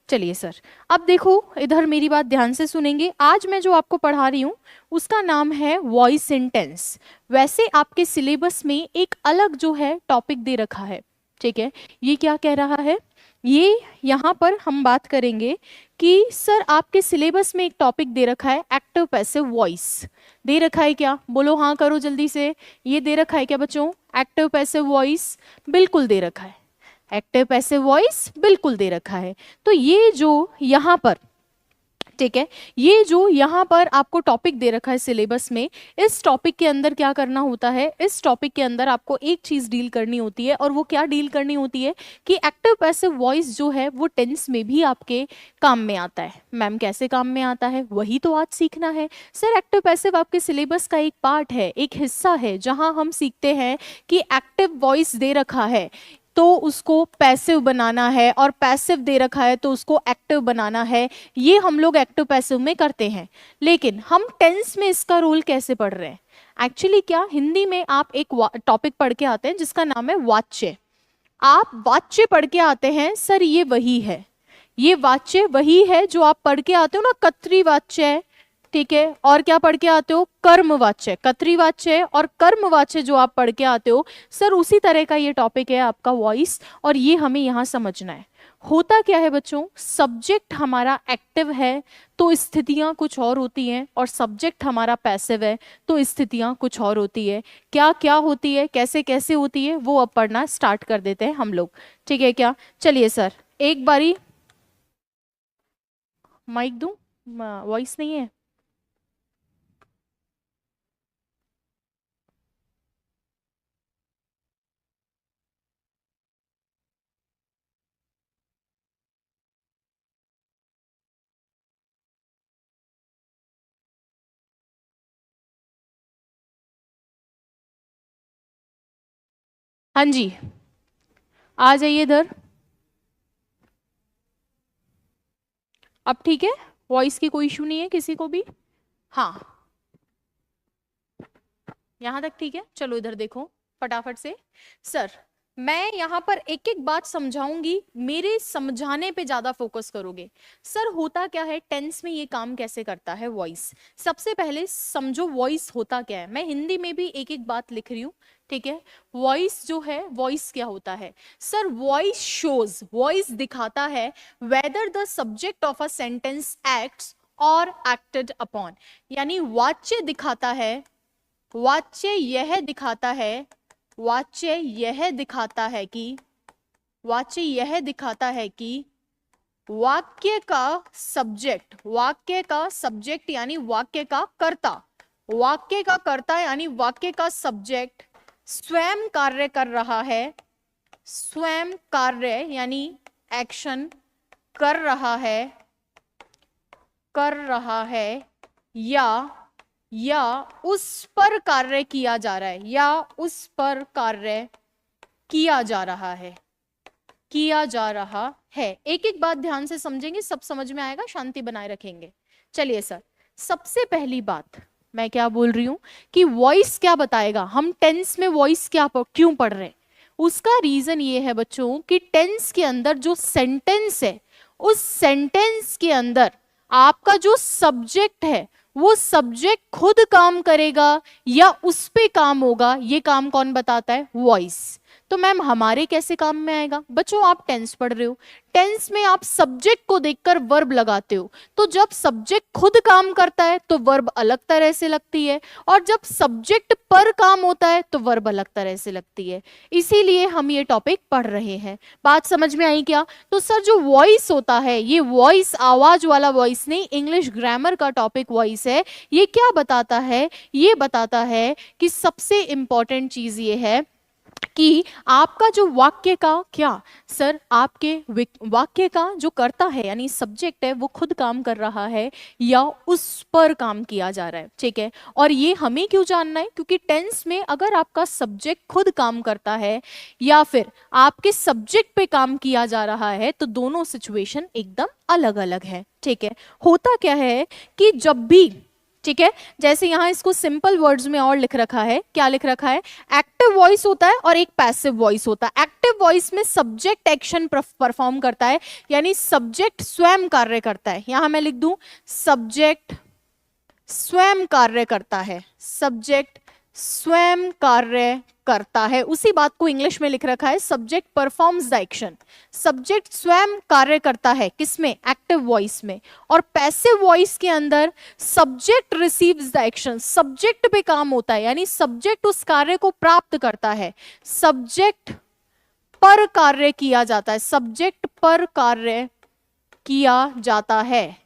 चलिए सर, अब देखो इधर मेरी बात ध्यान से सुनेंगे। आज मैं जो आपको पढ़ा रही हूँ उसका नाम है वॉइस इन टेंस। वैसे आपके सिलेबस में एक अलग जो है टॉपिक दे रखा है, ठीक है। ये क्या कह रहा है, ये यहाँ पर हम बात करेंगे कि सर आपके सिलेबस में एक टॉपिक दे रखा है एक्टिव पैसिव वॉइस। दे रखा है क्या, बोलो हाँ करो जल्दी से। ये दे रखा है क्या बच्चों, एक्टिव पैसिव वॉइस? बिल्कुल दे रखा है, एक्टिव पैसिव वॉइस बिल्कुल दे रखा है। तो ये जो यहाँ पर, ठीक है, ये जो यहाँ पर आपको टॉपिक दे रखा है सिलेबस में, इस टॉपिक के अंदर क्या करना होता है, इस टॉपिक के अंदर आपको एक चीज डील करनी होती है। और वो क्या डील करनी होती है कि एक्टिव पैसिव वॉइस जो है वो टेंस में भी आपके काम में आता है। मैम कैसे काम में आता है, वही तो आज सीखना है। सर एक्टिव पैसिव आपके सिलेबस का एक पार्ट है, एक हिस्सा है, जहां हम सीखते हैं कि एक्टिव वॉइस दे रखा है तो उसको पैसिव बनाना है, और पैसिव दे रखा है तो उसको एक्टिव बनाना है। ये हम लोग एक्टिव पैसिव में करते हैं। लेकिन हम टेंस में इसका रोल कैसे पढ़ रहे हैं? एक्चुअली क्या, हिंदी में आप एक टॉपिक पढ़ के आते हैं जिसका नाम है वाच्य। आप वाच्य पढ़ के आते हैं, सर ये वही है, ये वाच्य वही है जो आप पढ़ के आते हो ना, कतरी वाच्य है, ठीक है। और क्या पढ़ के आते हो, कर्मवाच्य, कतरी वाच्य और कर्मवाच्य जो आप पढ़ के आते हो, सर उसी तरह का ये टॉपिक है आपका वॉइस। और ये हमें यहाँ समझना है। होता क्या है बच्चों, सब्जेक्ट हमारा एक्टिव है तो स्थितियां कुछ और होती हैं, और सब्जेक्ट हमारा पैसिव है तो स्थितियां कुछ और होती है। क्या क्या होती है, कैसे कैसे होती है, वो अब पढ़ना स्टार्ट कर देते हैं हम लोग, ठीक है क्या। चलिए सर, एक बारी माइक दूं, वॉइस नहीं है। हाँ जी, आ जाइए इधर। अब ठीक है, वॉइस की कोई इशू नहीं है किसी को भी? हाँ, यहाँ तक ठीक है। चलो इधर देखो फटाफट से। सर मैं यहाँ पर एक एक बात समझाऊंगी, मेरे समझाने पे ज्यादा फोकस करोगे। सर होता क्या है, टेंस में ये काम कैसे करता है वॉइस। सबसे पहले समझो वॉइस होता क्या है। मैं हिंदी में भी एक एक बात लिख रही हूँ, ठीक है। वॉइस जो है, वॉइस क्या होता है सर, वॉइस शोज, वॉइस दिखाता है whether the subject of a sentence acts और एक्टेड अपॉन। यानी वाच्य दिखाता है, वाच्य यह दिखाता है, वाच्य यह दिखाता है कि, वाच्य यह दिखाता है कि वाक्य का सब्जेक्ट, वाक्य का सब्जेक्ट यानी वाक्य का कर्ता, वाक्य का कर्ता यानी वाक्य का सब्जेक्ट स्वयं कार्य कर रहा है, स्वयं कार्य यानी एक्शन कर रहा है, कर रहा है, या उस पर कार्य किया जा रहा है, या उस पर कार्य किया जा रहा है, किया जा रहा है। एक एक बात ध्यान से समझेंगे, सब समझ में आएगा, शांति बनाए रखेंगे। चलिए सर, सबसे पहली बात मैं क्या बोल रही हूं कि वॉइस क्या बताएगा, हम टेंस में वॉइस क्या क्यों पढ़ रहे हैं। उसका रीजन ये है बच्चों कि टेंस के अंदर जो सेंटेंस है, उस सेंटेंस के अंदर आपका जो सब्जेक्ट है, वो सब्जेक्ट खुद काम करेगा या उस पे काम होगा, ये काम कौन बताता है, वॉइस। तो मैम हमारे कैसे काम में आएगा, बच्चों आप टेंस पढ़ रहे हो, टेंस में आप सब्जेक्ट को देखकर वर्ब लगाते हो। तो जब सब्जेक्ट खुद काम करता है तो वर्ब अलग तरह से लगती है, और जब सब्जेक्ट पर काम होता है तो वर्ब अलग तरह से लगती है। इसीलिए हम ये टॉपिक पढ़ रहे हैं। बात समझ में आई क्या? तो सर जो वॉइस होता है, ये वॉइस आवाज वाला वॉइस नहीं, इंग्लिश ग्रामर का टॉपिक वॉइस है। ये क्या बताता है, ये बताता है कि सबसे इंपॉर्टेंट चीज ये है कि आपका जो वाक्य का क्या, सर आपके वाक्य का जो कर्ता है यानी सब्जेक्ट है, वो खुद काम कर रहा है या उस पर काम किया जा रहा है, ठीक है। और ये हमें क्यों जानना है, क्योंकि टेंस में अगर आपका सब्जेक्ट खुद काम करता है या फिर आपके सब्जेक्ट पे काम किया जा रहा है, तो दोनों सिचुएशन एकदम अलग अलग है, ठीक है। होता क्या है कि जब भी ठीक है। जैसे यहाँ इसको सिंपल वर्ड्स में और लिख रखा है, क्या लिख रखा है, एक्टिव वॉइस होता है और एक पैसिव वॉइस होता है। एक्टिव वॉइस में सब्जेक्ट एक्शन परफॉर्म करता है, यानी सब्जेक्ट स्वयं कार्य करता है। यहां मैं लिख दूं सब्जेक्ट स्वयं कार्य करता है, सब्जेक्ट स्वयं कार्य करता है। उसी बात को इंग्लिश में लिख रखा है subject performs the action. Subject स्वयं कार्य करता है किसमें, एक्टिव वॉइस में। और पैसिव वॉइस के अंदर subject receives the action, subject पे काम होता है, यानी सब्जेक्ट उस कार्य को प्राप्त करता है, सब्जेक्ट पर कार्य किया जाता है, सब्जेक्ट पर कार्य किया जाता है,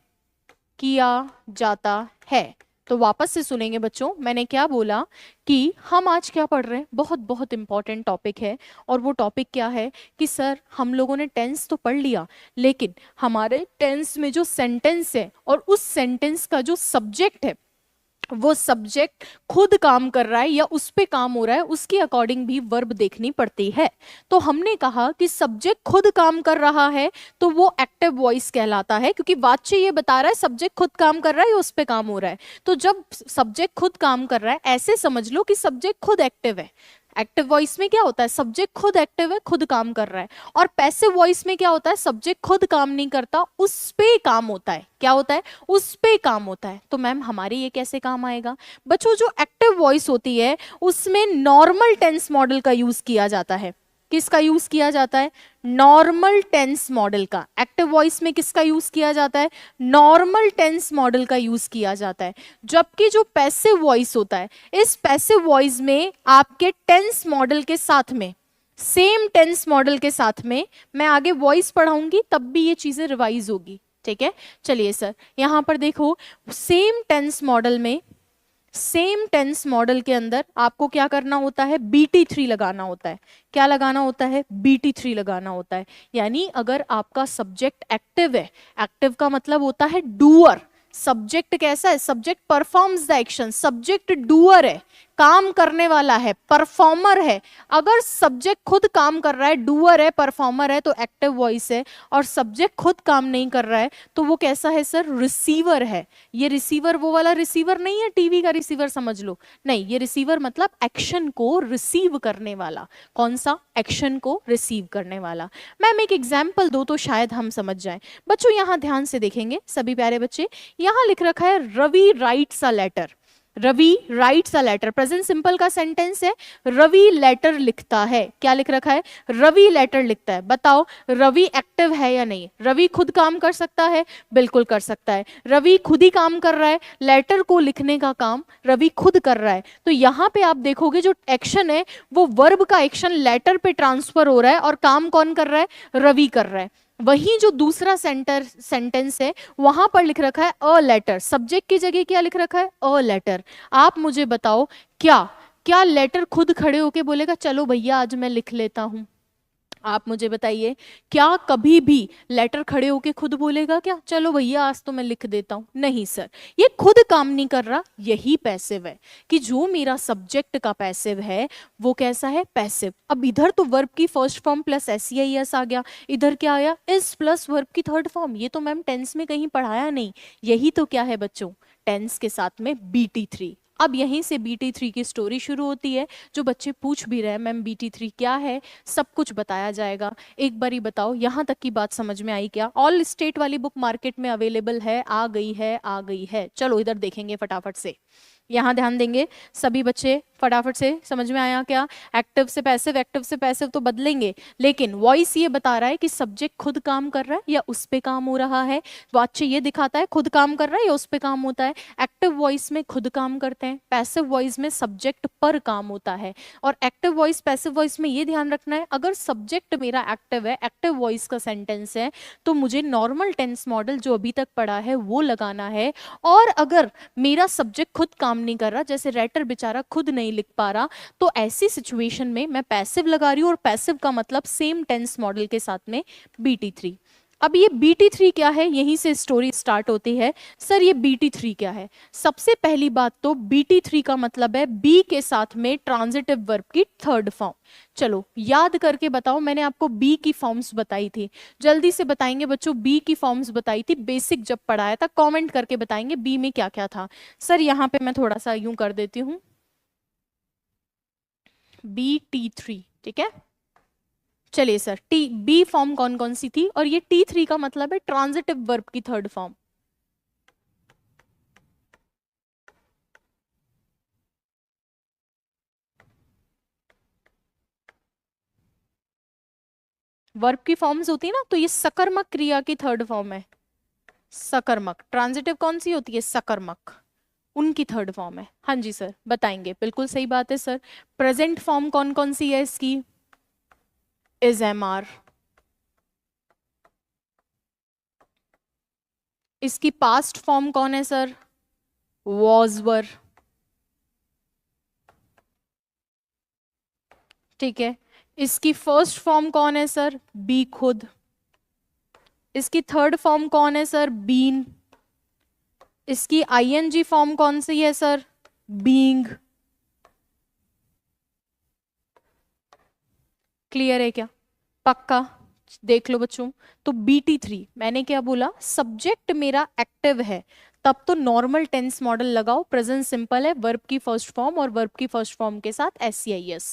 किया जाता है। तो वापस से सुनेंगे बच्चों, मैंने क्या बोला कि हम आज क्या पढ़ रहे हैं, बहुत बहुत इंपॉर्टेंट टॉपिक है। और वो टॉपिक क्या है कि सर हम लोगों ने टेंस तो पढ़ लिया, लेकिन हमारे टेंस में जो सेंटेंस है और उस सेंटेंस का जो सब्जेक्ट है, वो सब्जेक्ट खुद काम कर रहा है या उस पे काम हो रहा है, उसके अकॉर्डिंग भी वर्ब देखनी पड़ती है। तो हमने कहा कि सब्जेक्ट खुद काम कर रहा है तो वो एक्टिव वॉइस कहलाता है, क्योंकि वाच्य ये बता रहा है सब्जेक्ट खुद काम कर रहा है या उस पे काम हो रहा है। तो जब सब्जेक्ट खुद काम कर रहा है, ऐसे समझ लो कि सब्जेक्ट खुद एक्टिव है। एक्टिव वॉइस में क्या होता है, सब्जेक्ट खुद एक्टिव है, खुद काम कर रहा है। और पैसिव वॉइस में क्या होता है, सब्जेक्ट खुद काम नहीं करता, उस पे काम होता है। क्या होता है, उस पे काम होता है। तो मैम हमारे ये कैसे काम आएगा बच्चों, जो एक्टिव वॉइस होती है उसमें नॉर्मल टेंस मॉडल का यूज किया जाता है। किसका यूज किया जाता है, नॉर्मल टेंस मॉडल का। एक्टिव वॉइस में किसका यूज किया जाता है, नॉर्मल टेंस मॉडल का यूज किया जाता है। जबकि जो पैसिव वॉइस होता है, इस पैसिव वॉइस में आपके टेंस मॉडल के साथ में, सेम टेंस मॉडल के साथ में, मैं आगे वॉइस पढ़ाऊंगी तब भी ये चीजें रिवाइज होगी। ठीक है, चलिए सर यहां पर देखो, सेम टेंस मॉडल में, सेम टेंस मॉडल के अंदर आपको क्या करना होता है, BT3 लगाना होता है। क्या लगाना होता है, BT3 लगाना होता है। यानी अगर आपका सब्जेक्ट एक्टिव है, एक्टिव का मतलब होता है डूअर। सब्जेक्ट कैसा है, subject performs the action, subject doer है, काम करने वाला है, परफॉर्मर है। अगर सब्जेक्ट खुद काम कर रहा है, डूअर है, परफॉर्मर है, तो एक्टिव वॉइस है। और सब्जेक्ट खुद काम नहीं कर रहा है तो वो कैसा है सर, रिसीवर है। ये रिसीवर वो वाला रिसीवर नहीं है, टीवी का रिसीवर समझ लो, नहीं, ये रिसीवर मतलब एक्शन को रिसीव करने वाला। कौन सा, एक्शन को रिसीव करने वाला। मैम एक एग्जाम्पल दो तो शायद हम समझ जाएं। बच्चों यहां ध्यान से देखेंगे सभी प्यारे बच्चे, यहां लिख रखा है Ravi writes a letter. Ravi writes a letter, present simple का सेंटेंस है, रवि लेटर लिखता है। क्या लिख रखा है, रवि लेटर लिखता है। बताओ रवि एक्टिव है या नहीं, रवि खुद काम कर सकता है, बिल्कुल कर सकता है। रवि खुद ही काम कर रहा है, लेटर को लिखने का काम रवि खुद कर रहा है। तो यहाँ पे आप देखोगे जो एक्शन है वो वर्ब का एक्शन लेटर पे ट्रांसफर हो रहा है और काम कौन कर रहा है, रवि कर रहा है। वहीं जो दूसरा सेंटेंस है वहां पर लिख रखा है अ लेटर, सब्जेक्ट की जगह क्या लिख रखा है, अ लेटर। आप मुझे बताओ क्या क्या लेटर खुद खड़े होके बोलेगा चलो भैया आज मैं लिख लेता हूं, आप मुझे बताइए, क्या कभी भी लेटर खड़े होके खुद बोलेगा क्या, चलो भैया आज तो मैं लिख देता हूं, नहीं सर, ये खुद काम नहीं कर रहा। यही पैसिव है कि जो मेरा सब्जेक्ट का पैसिव है वो कैसा है, पैसिव। अब इधर तो वर्ब की फर्स्ट फॉर्म प्लस SEIS आ गया, इधर क्या आया, इज प्लस वर्ब की थर्ड फॉर्म। ये तो मैम टेंस में कहीं पढ़ाया नहीं, यही तो क्या है बच्चों, टेंस के साथ में BT3। अब यहीं से BT3 की स्टोरी शुरू होती है। जो बच्चे पूछ भी रहे हैं मैम BT3 क्या है, सब कुछ बताया जाएगा। एक बारी बताओ यहाँ तक की बात समझ में आई क्या, ऑल स्टेट वाली बुक मार्केट में अवेलेबल है, आ गई है, आ गई है। चलो इधर देखेंगे फटाफट से, यहाँ ध्यान देंगे सभी बच्चे, फटाफट से समझ में आया क्या, एक्टिव से पैसिव, एक्टिव से पैसिव तो बदलेंगे, लेकिन वॉइस ये बता रहा है कि सब्जेक्ट खुद काम कर रहा है या उस पे काम हो रहा है। वाच्य ये दिखाता है खुद काम कर रहा है या उस पे काम होता है। एक्टिव वॉइस में खुद काम करते हैं, पैसिव वॉइस में सब्जेक्ट पर काम होता है। और एक्टिव वॉइस पैसिव वॉइस में ये ध्यान रखना है, अगर सब्जेक्ट मेरा एक्टिव है, एक्टिव वॉइस का सेंटेंस है, तो मुझे नॉर्मल टेंस मॉडल जो अभी तक पढ़ा है वो लगाना है। और अगर मेरा सब्जेक्ट खुद काम नहीं कर रहा, जैसे राइटर बेचारा खुद नहीं लिख पा रहा, तो ऐसी सिचुएशन में मैं पैसिव लगा रही हूँ, और पैसिव का मतलब सेम टेंस मॉडल के साथ में BT3। अब ये BT3 क्या है, यहीं से स्टोरी स्टार्ट होती है। सर ये BT3 क्या है? सबसे पहली बात तो BT3 का मतलब है बी के साथ में ट्रांजिटिव वर्ब की थर्ड फॉर्म। चलो याद करके बताओ, मैंने आपको बी की फॉर्म्स बताई थी, जल्दी से बताएंगे बच्चों, बी की फॉर्म्स बताई थी बेसिक जब पढ़ाया था, कमेंट करके बताएंगे बी में क्या क्या था। सर यहाँ पे मैं थोड़ा सा यूं कर देती हूँ, BT3, ठीक है। चलिए सर, टी बी फॉर्म कौन कौन सी थी, और ये T3 का मतलब है ट्रांजिटिव वर्ब की थर्ड फॉर्म। वर्ब की फॉर्म्स होती है ना, तो ये सकर्मक क्रिया की थर्ड फॉर्म है। सकर्मक ट्रांजिटिव कौन सी होती है? सकर्मक, उनकी थर्ड फॉर्म है। हाँ जी सर बताएंगे, बिल्कुल सही बात है सर। प्रेजेंट फॉर्म कौन कौन सी है इसकी? Is am are. इसकी पास्ट फॉर्म कौन है सर? Was were. ठीक है। इसकी फर्स्ट फॉर्म कौन है सर? बी खुद। इसकी थर्ड फॉर्म कौन है सर? बीन। इसकी आईएनजी फॉर्म कौन सी है सर? बीइंग। क्लियर है क्या? पक्का? देख लो बच्चों, तो BT3 मैंने क्या बोला, सब्जेक्ट मेरा एक्टिव है तब तो नॉर्मल टेंस मॉडल लगाओ, प्रेजेंट सिंपल है, वर्ब की फर्स्ट फॉर्म और वर्ब की फर्स्ट फॉर्म के साथ SCIS।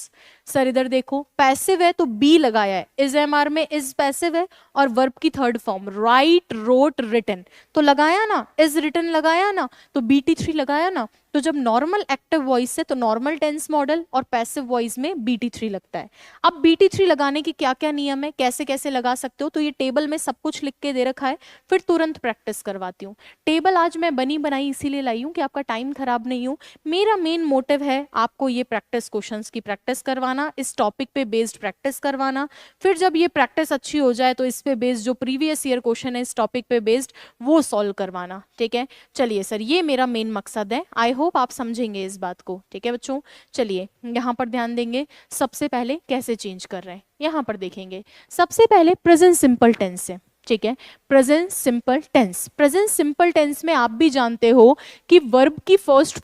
सर इधर देखो, पैसिव है तो बी लगाया है, इज एम आर में इज पैसिव है, और वर्ब की third form write, wrote, written, तो लगाया ना, इज रिटन लगाया ना, तो BT3 लगाया ना। तो जब नॉर्मल एक्टिव वॉइस है तो नॉर्मल टेंस मॉडल, और पैसिव वॉइस में BT3 लगता है। अब BT3 लगाने के क्या क्या नियम है, कैसे कैसे लगा सकते हो, तो ये टेबल में सब कुछ लिख के दे रखा है, फिर तुरंत प्रैक्टिस करवाती हूँ। टेबल आज मैं बनी बनाई इसीलिए लाई हूँ कि आपका टाइम खराब नहीं हो। मेरा मेन मोटिव है आपको ये प्रैक्टिस क्वेश्चंस की प्रैक्टिस करवाना, इस टॉपिक पे बेस्ड प्रैक्टिस करवाना, फिर जब ये प्रैक्टिस अच्छी हो जाए तो इस पे बेस्ड जो प्रीवियस ईयर क्वेश्चन है इस टॉपिक पे बेस्ड वो सॉल्व करवाना, ठीक है। चलिए सर, ये मेरा मेन मकसद है, आई होप आप समझेंगे इस बात को, ठीक है बच्चों। चलिए यहाँ पर ध्यान देंगे, सबसे पहले कैसे चेंज कर रहे हैं यहाँ पर देखेंगे। सबसे पहले प्रेजेंट सिंपल टेंस से, ठीक है। Present simple tense, present simple tense में आप भी जानते हो कि वर्ब की फर्स्ट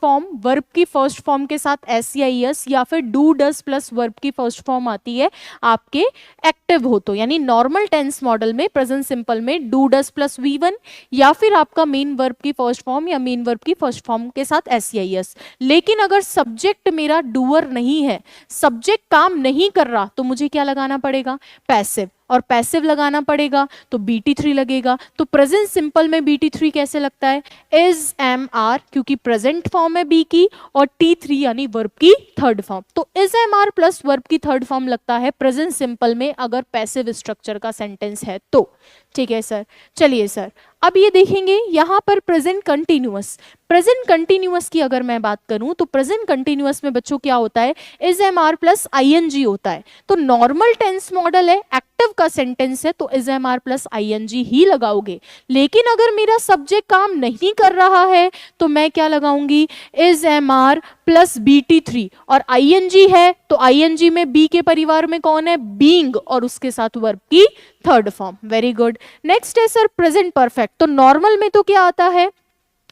फॉर्म के साथ SCIS या फिर डू डस प्लस वर्ब की फर्स्ट फॉर्म आती है आपके एक्टिव हो तो, यानी नॉर्मल टेंस मॉडल में प्रेजेंट सिंपल में डू डस प्लस V1 या फिर आपका मेन वर्ब की फर्स्ट फॉर्म या मेन वर्ब की फर्स्ट फॉर्म के साथ SCIS। लेकिन अगर सब्जेक्ट मेरा डूअर नहीं है, सब्जेक्ट काम नहीं कर रहा, तो मुझे क्या लगाना पड़ेगा? पैसिव, और पैसिव लगाना पड़ेगा तो BT3 लगेगा। तो प्रेजेंट सिंपल में BT3 कैसे लगता है? इज एम आर, क्योंकि प्रेजेंट फॉर्म है बी की, और T3 यानी वर्ब की थर्ड फॉर्म, तो is am are plus verb की थर्ड फॉर्म लगता है प्रेजेंट सिंपल में अगर पैसिव स्ट्रक्चर का सेंटेंस है तो, ठीक है सर। चलिए सर, अब ये देखेंगे यहाँ पर प्रेजेंट कंटिन्यूअस। प्रेजेंट कंटिन्यूअस की अगर मैं बात करूं तो प्रेजेंट कंटिन्यूअस में बच्चों क्या होता है? Is am are plus ING होता है। तो नॉर्मल टेंस मॉडल है, एक्टिव का सेंटेंस है, तो is am are plus ING ही लगाओगे। लेकिन अगर मेरा सब्जेक्ट काम नहीं कर रहा है तो मैं क्या लगाऊंगी? Is am are plus BT3, और ING है तो ING में बी के परिवार में कौन है? बीइंग, और उसके साथ वर्ब की third form. Very good. Next है सर प्रेजेंट परफेक्ट। तो नॉर्मल में तो क्या आता है?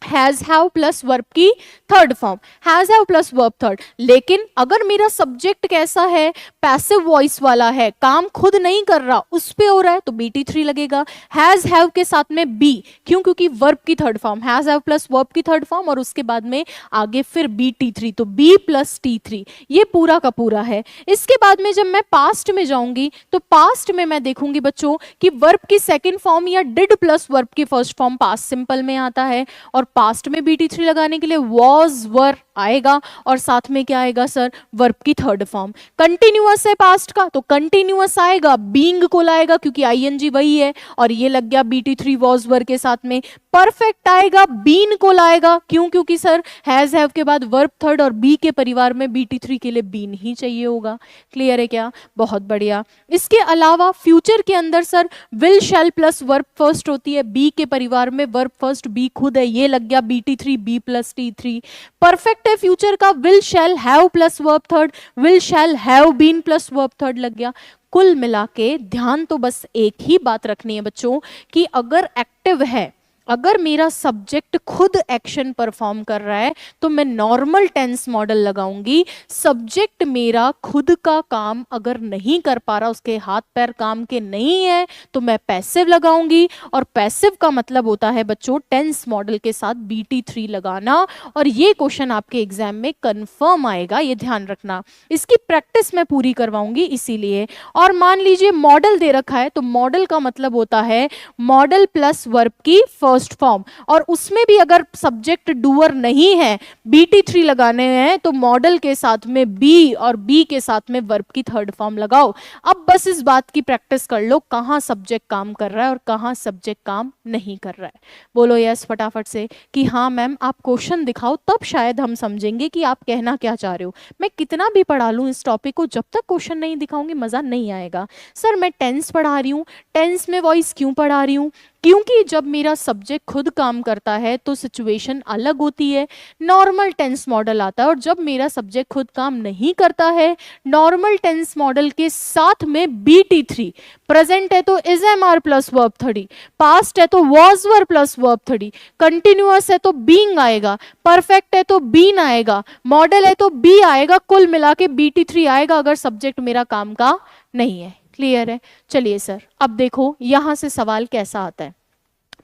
हैज हैव प्लस वर्ब की third form, has have plus verb third. लेकिन अगर मेरा सब्जेक्ट कैसा है? पैसिव वॉइस वाला है, काम खुद नहीं कर रहा, उस पे हो रहा है, तो BT3 लगेगा। हैज हैव के साथ में बी, क्यों? क्योंकि वर्ब की third form, has have plus verb की थर्ड फॉर्म, और उसके बाद में आगे फिर BT3, तो B प्लस T3, ये पूरा का पूरा है। इसके बाद में जब मैं पास्ट में जाऊंगी तो पास्ट में मैं देखूंगी बच्चों कि वर्ब की सेकेंड फॉर्म या डिड प्लस वर्ब की फर्स्ट फॉर्म पास्ट सिंपल में आता है, और पास्ट में BT3 लगाने के लिए वॉज वर आएगा, और साथ में क्या आएगा सर? वर्ब की थर्ड फॉर्म। कंटिन्यूअस है पास्ट का, तो कंटिन्यूअस आएगा, बीइंग को लाएगा क्योंकि ING वही है, और ये लग गया BT3 वॉज वर के साथ में। परफेक्ट आएगा, बीन को लाएगा, क्यों? क्योंकि सर हैज हैव के बाद वर्ब थर्ड, और बी के परिवार में BT3 के लिए बीन ही चाहिए होगा। क्लियर है क्या? बहुत बढ़िया। इसके अलावा फ्यूचर के अंदर sir will shell plus verb first होती है, बी के परिवार में वर्ब फर्स्ट बी खुद है, ये लग गया BT3 B plus T3। Perfect है फ्यूचर का, will shall have plus verb third, will shall have been plus verb third लग गया। कुल मिला के ध्यान तो बस एक ही बात रखनी है बच्चों कि अगर एक्टिव है, अगर मेरा सब्जेक्ट खुद एक्शन परफॉर्म कर रहा है तो मैं नॉर्मल टेंस मॉडल लगाऊंगी। सब्जेक्ट मेरा खुद का काम अगर नहीं कर पा रहा, उसके हाथ पैर काम के नहीं है, तो मैं पैसिव लगाऊंगी। और पैसिव का मतलब होता है बच्चों टेंस मॉडल के साथ BT3 लगाना। और ये क्वेश्चन आपके एग्जाम में कंफर्म आएगा, ये ध्यान रखना। इसकी प्रैक्टिस मैं पूरी करवाऊंगी इसीलिए। और मान लीजिए मॉडल दे रखा है, तो मॉडल का मतलब होता है मॉडल प्लस वर्ब की फर्स्ट फॉर्म, और उसमें भी अगर सब्जेक्ट डूअर नहीं है, BT3 लगाने हैं, तो मॉडल के साथ में बी और बी के साथ में वर्ब की थर्ड फॉर्म लगाओ। अब बस इस बात की प्रैक्टिस कर लो कहां सब्जेक्ट काम कर रहा है और कहां सब्जेक्ट काम नहीं कर रहा है। बोलो यस फटाफट से कि हाँ मैम आप क्वेश्चन दिखाओ, तब शायद हम समझेंगे कि आप कहना क्या चाह रहे हो। मैं कितना भी पढ़ा लूं इस टॉपिक को, जब तक क्वेश्चन नहीं दिखाऊंगी मजा नहीं आएगा। सर मैं टेंस पढ़ा रही हूँ, टेंस में वॉइस क्यों पढ़ा रही हूँ? क्योंकि जब मेरा सब्जेक्ट खुद काम करता है तो सिचुएशन अलग होती है, नॉर्मल टेंस मॉडल आता है। और जब मेरा सब्जेक्ट खुद काम नहीं करता है, नॉर्मल टेंस मॉडल के साथ में BT3, प्रेजेंट है तो is am are plus verb 30, past है तो was were plus verb 30, continuous है तो बीइंग आएगा, परफेक्ट है तो बीन आएगा, मॉडल है तो बी आएगा, कुल मिला के BT3 आएगा अगर सब्जेक्ट मेरा काम का नहीं है। क्लियर है? चलिए सर अब देखो यहां से सवाल कैसा आता है,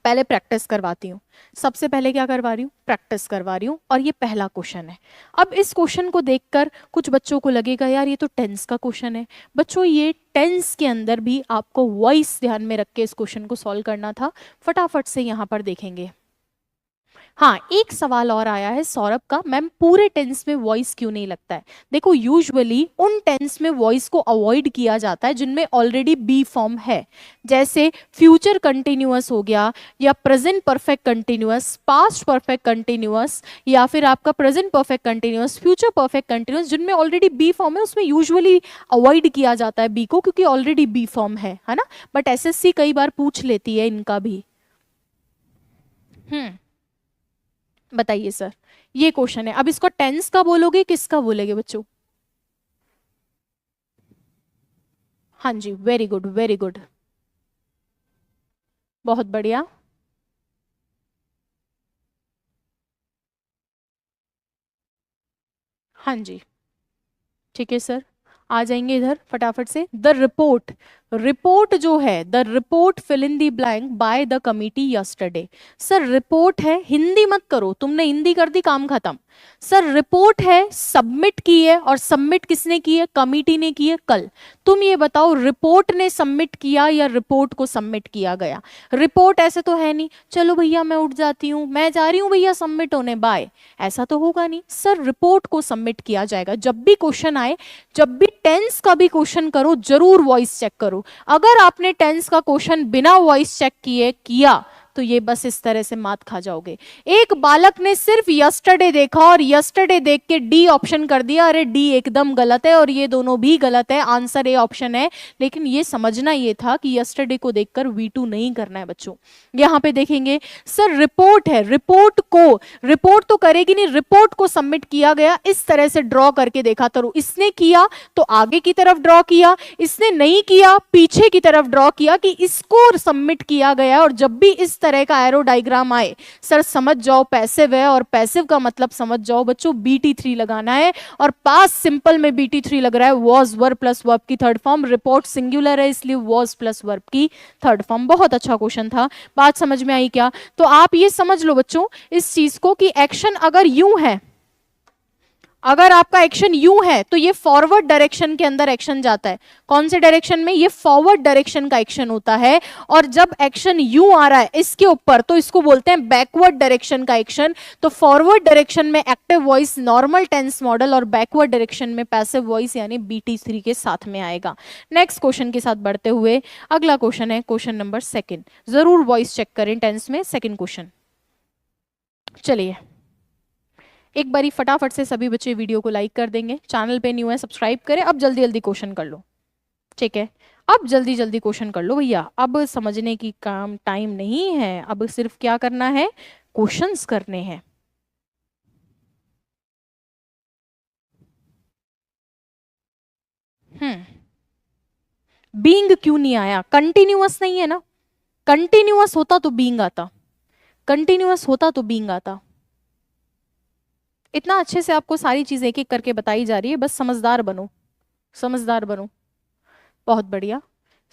पहले प्रैक्टिस करवाती हूँ। सबसे पहले क्या करवा रही हूँ? प्रैक्टिस करवा रही हूँ। और ये पहला क्वेश्चन है। अब इस क्वेश्चन को देखकर कुछ बच्चों को लगेगा यार ये तो टेंस का क्वेश्चन है। बच्चों ये टेंस के अंदर भी आपको वॉइस ध्यान में रख के इस क्वेश्चन को सॉल्व करना था। फटाफट से यहाँ पर देखेंगे। हाँ एक सवाल और आया है सौरभ का, मैम पूरे टेंस में वॉइस क्यों नहीं लगता है? देखो यूजुअली उन टेंस में वॉइस को अवॉइड किया जाता है जिनमें ऑलरेडी बी फॉर्म है, जैसे फ्यूचर कंटिन्यूअस हो गया, या present perfect continuous, past perfect continuous, या फिर आपका present perfect continuous, future perfect continuous, जिनमें ऑलरेडी बी फॉर्म है उसमें यूजुअली अवॉइड किया जाता है बी को, क्योंकि ऑलरेडी बी फॉर्म है ना। बट SSC कई बार पूछ लेती है इनका भी। बताइए सर, ये क्वेश्चन है। अब इसको टेंस का बोलोगे किसका बोलोगे बच्चों? हाँ जी वेरी गुड वेरी गुड, बहुत बढ़िया। हाँ जी ठीक है सर, आ जाएंगे इधर फटाफट से। द रिपोर्ट, रिपोर्ट जो है the report fill in the blank by the committee yesterday. Sir report है, हिंदी मत करो, तुमने हिंदी कर दी काम खत्म। सर रिपोर्ट है, सबमिट की है, और सबमिट किसने की है? कमिटी ने की है कल। तुम ये बताओ रिपोर्ट ने सबमिट किया या रिपोर्ट को सबमिट किया गया? रिपोर्ट ऐसे तो है नहीं चलो भैया मैं उठ जाती हूँ, मैं जा रही हूँ भैया सबमिट होने बाय, ऐसा तो होगा नहीं। सर रिपोर्ट को सबमिट किया जाएगा। जब भी क्वेश्चन आए, जब भी टेंस का भी क्वेश्चन करो, जरूर वॉइस चेक करो। अगर आपने टेंस का क्वेश्चन बिना वॉइस चेक किए किया तो ये बस इस तरह से मात खा जाओगे। एक बालक ने सिर्फ यस्टरडे देखा और यस्टरडे देख के डी ऑप्शन कर दिया, अरे डी एकदम गलत है और ये दोनों भी गलत है, आंसर ए ऑप्शन है। लेकिन ये समझना ये था कि यस्टरडे को देखकर V2 नहीं करना है बच्चों। यहां पे देखेंगे सर रिपोर्ट है, रिपोर्ट को, रिपोर्ट तो करेगी नहीं, रिपोर्ट को सबमिट किया गया, इस तरह से ड्रॉ करके देखा करो। इसने किया तो आगे की तरफ ड्रॉ किया, इसने नहीं किया पीछे की तरफ ड्रॉ किया कि इसको सबमिट किया गया। और जब भी इस तरह का एरो डायग्राम आए सर समझ जाओ पैसिव है, और पैसिव का मतलब समझ जाओ बच्चों BT3 लगाना है। और पास सिंपल में BT3 लग रहा है, वॉज वर्ब प्लस वर्ब की थर्ड फॉर्म, रिपोर्ट सिंगुलर है इसलिए वॉज प्लस वर्ब की थर्ड फॉर्म। बहुत अच्छा क्वेश्चन था, बात समझ में आई क्या? तो आप ये समझ लो बच्चों इस चीज को कि एक्शन अगर यूं है, अगर आपका एक्शन यू है तो ये फॉरवर्ड डायरेक्शन के अंदर एक्शन जाता है। कौन से डायरेक्शन में? ये फॉरवर्ड डायरेक्शन का एक्शन होता है। और जब एक्शन यू आ रहा है इसके ऊपर तो इसको बोलते हैं बैकवर्ड डायरेक्शन का एक्शन। तो फॉरवर्ड डायरेक्शन में active voice normal tense model, और बैकवर्ड डायरेक्शन में पैसिव वॉइस यानी BT3 के साथ में आएगा। नेक्स्ट क्वेश्चन के साथ बढ़ते हुए अगला क्वेश्चन है क्वेश्चन नंबर 2। जरूर वॉइस चेक करें टेंस में। सेकेंड क्वेश्चन, चलिए एक बारी फटाफट से सभी बच्चे वीडियो को लाइक कर देंगे, चैनल पे न्यू है सब्सक्राइब करें। अब जल्दी जल्दी क्वेश्चन कर लो, ठीक है? अब जल्दी जल्दी क्वेश्चन कर लो भैया, अब समझने की काम टाइम नहीं है, अब सिर्फ क्या करना है? क्वेश्चंस करने हैं। बीइंग क्यों नहीं आया? कंटिन्यूअस नहीं है ना, कंटिन्यूअस होता तो बीइंग आता, कंटिन्यूअस होता तो बीइंग आता। इतना अच्छे से आपको सारी चीजें एक एक करके बताई जा रही है, बस समझदार बनो, समझदार बनो। बहुत बढ़िया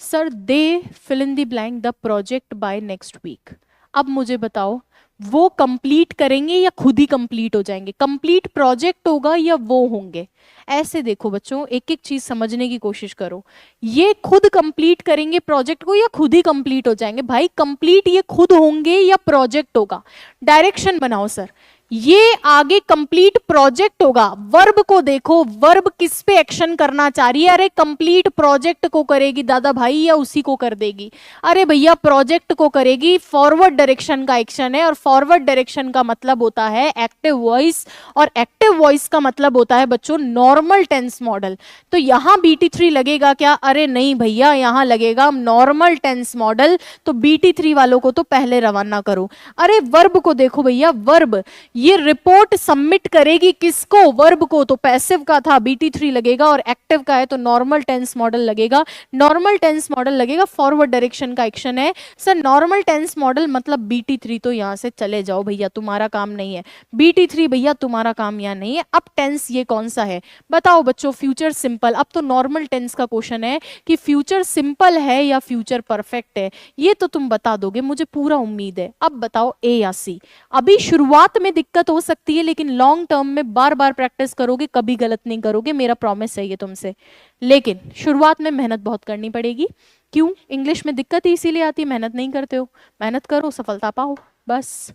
sir, they fill in the blank the project by next week. अब मुझे बताओ वो कंप्लीट करेंगे या खुद ही कंप्लीट हो जाएंगे? कंप्लीट प्रोजेक्ट होगा या वो होंगे? ऐसे देखो बच्चों, एक एक चीज समझने की कोशिश करो। ये खुद कंप्लीट करेंगे प्रोजेक्ट को या खुद ही कंप्लीट हो जाएंगे? भाई कंप्लीट ये खुद होंगे या प्रोजेक्ट होगा? डायरेक्शन बनाओ सर, ये आगे कंप्लीट प्रोजेक्ट होगा। वर्ब को देखो, वर्ब किस पे एक्शन करना चाह रही है? अरे कंप्लीट प्रोजेक्ट को करेगी दादा भाई या उसी को कर देगी? अरे भैया प्रोजेक्ट को करेगी, फॉरवर्ड डायरेक्शन का एक्शन है, और फॉरवर्ड डायरेक्शन का मतलब होता है एक्टिव वॉइस, और एक्टिव वॉइस का मतलब होता है बच्चों नॉर्मल टेंस मॉडल। तो यहां BT3 लगेगा क्या? अरे नहीं भैया, यहां लगेगा नॉर्मल टेंस मॉडल। तो BT3 वालों को तो पहले रवाना करो। अरे वर्ब को देखो भैया, वर्ब ये रिपोर्ट सबमिट करेगी किसको? वर्ब को, तो पैसिव का था BT3 लगेगा, और एक्टिव का है तो नॉर्मल टेंस मॉडल लगेगा। नॉर्मल टेंस मॉडल लगेगा, फॉरवर्ड डायरेक्शन का एक्शन है। सर नॉर्मल टेंस मॉडल मतलब BT3, तो यहां से चले जाओ भैया, तुम्हारा काम नहीं है। BT3 भैया तुम्हारा काम यहाँ नहीं है। अब टेंस ये कौन सा है बताओ बच्चों? Future simple. अब तो नॉर्मल टेंस का क्वेश्चन है कि फ्यूचर सिंपल है या फ्यूचर परफेक्ट है, ये तो तुम बता दोगे, मुझे पूरा उम्मीद है। अब बताओ A या C? अभी शुरुआत में दिक्कत हो सकती है, लेकिन लॉन्ग टर्म में बार बार प्रैक्टिस करोगे कभी गलत नहीं करोगे, मेरा प्रॉमिस है ये तुमसे। लेकिन शुरुआत में मेहनत बहुत करनी पड़ेगी। क्यों? इंग्लिश में दिक्कत ही इसीलिए आती है, मेहनत नहीं करते हो। मेहनत करो, सफलता पाओ, बस।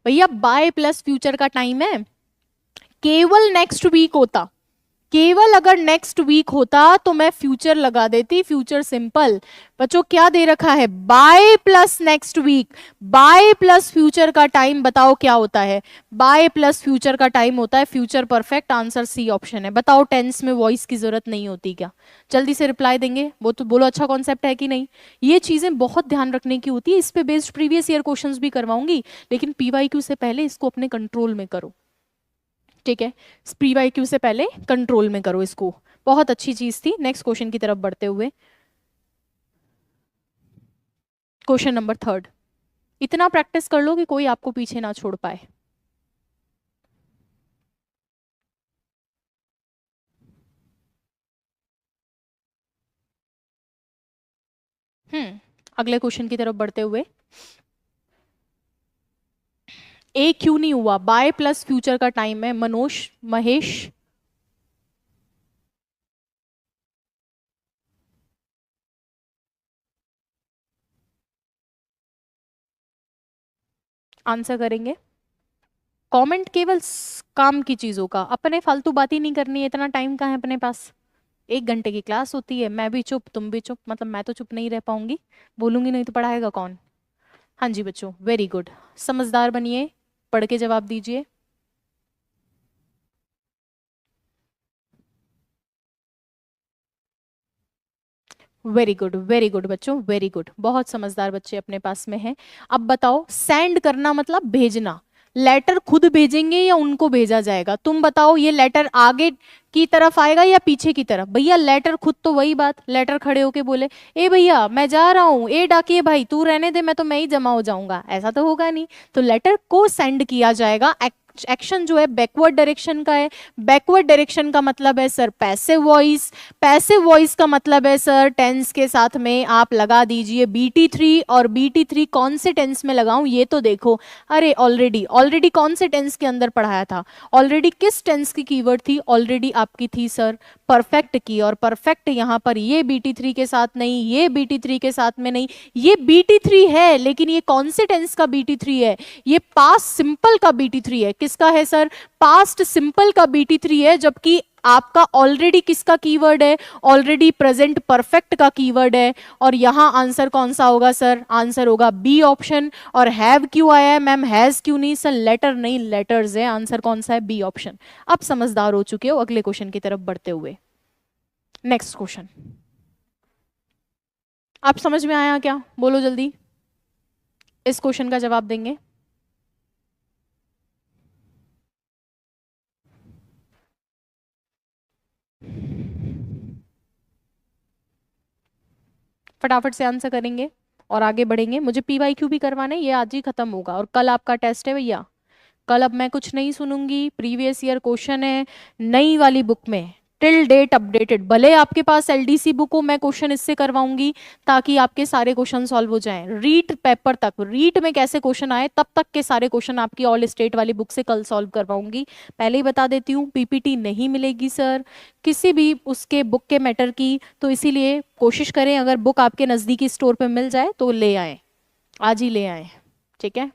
भैया बाय प्लस फ्यूचर का टाइम है, केवल नेक्स्ट वीक होता, केवल अगर नेक्स्ट वीक होता तो मैं फ्यूचर लगा देती, फ्यूचर सिंपल। बच्चों क्या दे रखा है? By plus next week. By plus future का टाइम बताओ क्या होता है? बाय प्लस फ्यूचर का टाइम होता है future perfect. Answer C option है। बताओ टेंस में वॉइस की जरूरत नहीं होती क्या? जल्दी से रिप्लाई देंगे वो तो बोलो, अच्छा कॉन्सेप्ट है कि नहीं? ये चीजें बहुत ध्यान रखने की होती है, इस पे बेस्ड प्रीवियस ईयर क्वेश्चंस भी करवाऊंगी, लेकिन PYQ से पहले इसको अपने कंट्रोल में करो, ठीक है? PYQ से पहले कंट्रोल में करो इसको, बहुत अच्छी चीज थी। नेक्स्ट क्वेश्चन की तरफ बढ़ते हुए, क्वेश्चन नंबर 3। इतना प्रैक्टिस कर लो कि कोई आपको पीछे ना छोड़ पाए। अगले क्वेश्चन की तरफ बढ़ते हुए, ए क्यों नहीं हुआ? बाय प्लस फ्यूचर का टाइम है। मनोज, महेश, आंसर करेंगे? कमेंट केवल काम की चीजों का, अपने फालतू बात ही नहीं करनी है। इतना टाइम कहाँ है अपने पास? 1 घंटे की क्लास होती है, मैं भी चुप तुम भी चुप, मतलब मैं तो चुप नहीं रह पाऊंगी, बोलूंगी नहीं तो पढ़ाएगा कौन? हाँ जी बच्चों, वेरी गुड, समझदार बनिए, पढ़ के जवाब दीजिए। वेरी गुड बच्चों, वेरी गुड, बहुत समझदार बच्चे अपने पास में हैं। अब बताओ, सेंड करना मतलब भेजना। लेटर खुद भेजेंगे या उनको भेजा जाएगा? तुम बताओ, ये लेटर आगे की तरफ आएगा या पीछे की तरफ? भैया लेटर खुद तो वही बात, लेटर खड़े होके बोले ए भैया मैं जा रहा हूँ, ए डाकिए भाई तू रहने दे, मैं तो मैं ही जमा हो जाऊंगा, ऐसा तो होगा नहीं। तो लेटर को सेंड किया जाएगा। एक्शन जो है बैकवर्ड डायरेक्शन का है। बैकवर्ड डायरेक्शन का मतलब है sir passive voice. Passive voice का मतलब है सर टेंस के साथ में आप लगा दीजिए BT3। और BT3 कौन से टेंस में लगाऊं ये तो देखो। अरे ऑलरेडी ऑलरेडी कौन से टेंस के अंदर पढ़ाया था? ऑलरेडी किस टेंस की कीवर्ड थी? ऑलरेडी आपकी थी सर परफेक्ट की। और परफेक्ट यहाँ पर ये BT3 के साथ नहीं, ये BT3 के साथ में नहीं, ये BT3 है, लेकिन ये कौन से टेंस का BT3 है? ये पास्ट सिंपल का BT3 है। किसका है सर? पास्ट सिंपल का BT3 है, जबकि आपका ऑलरेडी किसका कीवर्ड है? ऑलरेडी प्रेजेंट परफेक्ट का कीवर्ड है। और यहां आंसर कौन सा होगा सर? आंसर होगा B ऑप्शन। और हैव क्यों आया है मैम, हैज क्यों नहीं? सर लेटर नहीं लेटर्स है। आंसर कौन सा है? B option. अब समझदार हो चुके हो, अगले क्वेश्चन की तरफ बढ़ते हुए। नेक्स्ट क्वेश्चन, आप समझ में आया क्या? बोलो जल्दी, इस क्वेश्चन का जवाब देंगे? फटाफट से आंसर करेंगे और आगे बढ़ेंगे। मुझे PYQ भी करवाना है, ये आज ही खत्म होगा और कल आपका टेस्ट है भैया। कल अब मैं कुछ नहीं सुनूंगी, प्रीवियस ईयर क्वेश्चन है नई वाली बुक में, टिल डेट अपडेटेड। भले आपके पास LDC बुक हो, मैं क्वेश्चन इससे करवाऊंगी ताकि आपके सारे क्वेश्चन सॉल्व हो जाएं। रीट पेपर तक, रीट में कैसे क्वेश्चन आए तब तक के सारे क्वेश्चन आपकी ऑल स्टेट वाली बुक से कल सॉल्व करवाऊंगी। पहले ही बता देती हूँ, PPT नहीं मिलेगी सर किसी भी उसके बुक के मैटर की, तो इसीलिए कोशिश करें अगर बुक आपके नज़दीकी स्टोर पे मिल जाए तो ले आए, आज ही ले आए, ठीक है।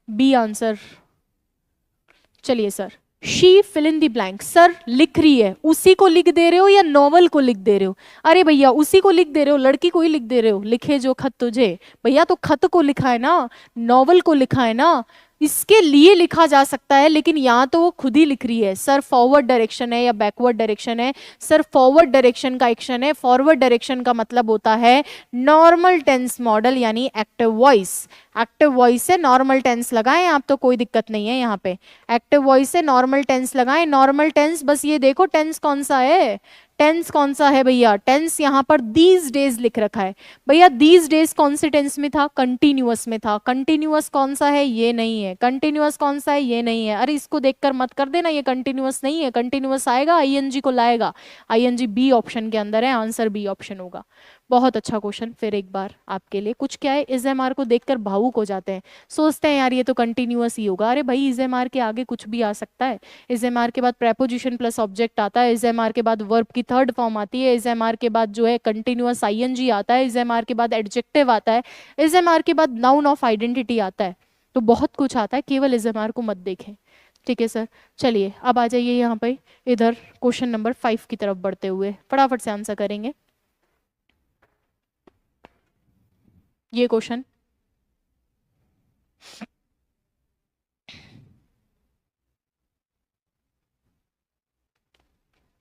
B answer. चलिए sir, she fill in the blank. Sir लिख रही है, उसी को लिख दे रहे हो या नॉवल को लिख दे रहे हो? अरे भैया उसी को लिख दे रहे हो, लड़की को ही लिख दे रहे हो। लिखे जो खत तुझे, भैया तो खत को लिखा है ना, नॉवल को लिखा है ना, इसके लिए लिखा जा सकता है, लेकिन यहाँ तो वो खुद ही लिख रही है। सर फॉरवर्ड डायरेक्शन है या बैकवर्ड डायरेक्शन है? सर फॉरवर्ड डायरेक्शन का एक्शन है। फॉरवर्ड डायरेक्शन का मतलब होता है नॉर्मल टेंस मॉडल यानी एक्टिव वॉइस। एक्टिव वॉइस से नॉर्मल टेंस लगाएं आप, तो कोई दिक्कत नहीं है यहाँ पे। एक्टिव वॉइस से नॉर्मल टेंस लगाएं। नॉर्मल टेंस बस ये देखो टेंस कौन सा है, टेंस कौन सा है भैया? टेंस यहाँ पर दीज डेज लिख रखा है। भैया दीज डेज कौन से टेंस में था? कंटिन्यूअस में था। कंटिन्यूअस कौन सा है? ये नहीं है। कंटिन्यूअस कौन सा है? ये नहीं है। अरे इसको देखकर मत कर देना ये कंटिन्यूअस नहीं है। कंटिन्यूअस आएगा ING को लाएगा। ING बी ऑप्शन के अंदर है, आंसर बी ऑप्शन होगा। बहुत अच्छा क्वेश्चन फिर एक बार आपके लिए। कुछ क्या है, इज़-एम-आर को देखकर भावुक हो जाते हैं, सोचते हैं यार ये तो कंटिन्यूअस ही होगा। अरे भाई इज़-एम-आर के आगे कुछ भी आ सकता है। इज़-एम-आर के बाद प्रेपोजिशन प्लस ऑब्जेक्ट आता है, इज़-एम-आर के बाद वर्ब की थर्ड फॉर्म आती है, इज़-एम-आर के बाद जो है कंटिन्यूअस ING आता है, इज़-एम-आर के बाद एडजेक्टिव आता है, इज़-एम-आर के बाद नाउन ऑफ आइडेंटिटी आता है। तो बहुत कुछ आता है, केवल इज़-एम-आर को मत देखें, ठीक है सर। चलिए अब आ जाइए यहाँ पे इधर क्वेश्चन नंबर 5 की तरफ बढ़ते हुए, फटाफट से आंसर करेंगे ये क्वेश्चन।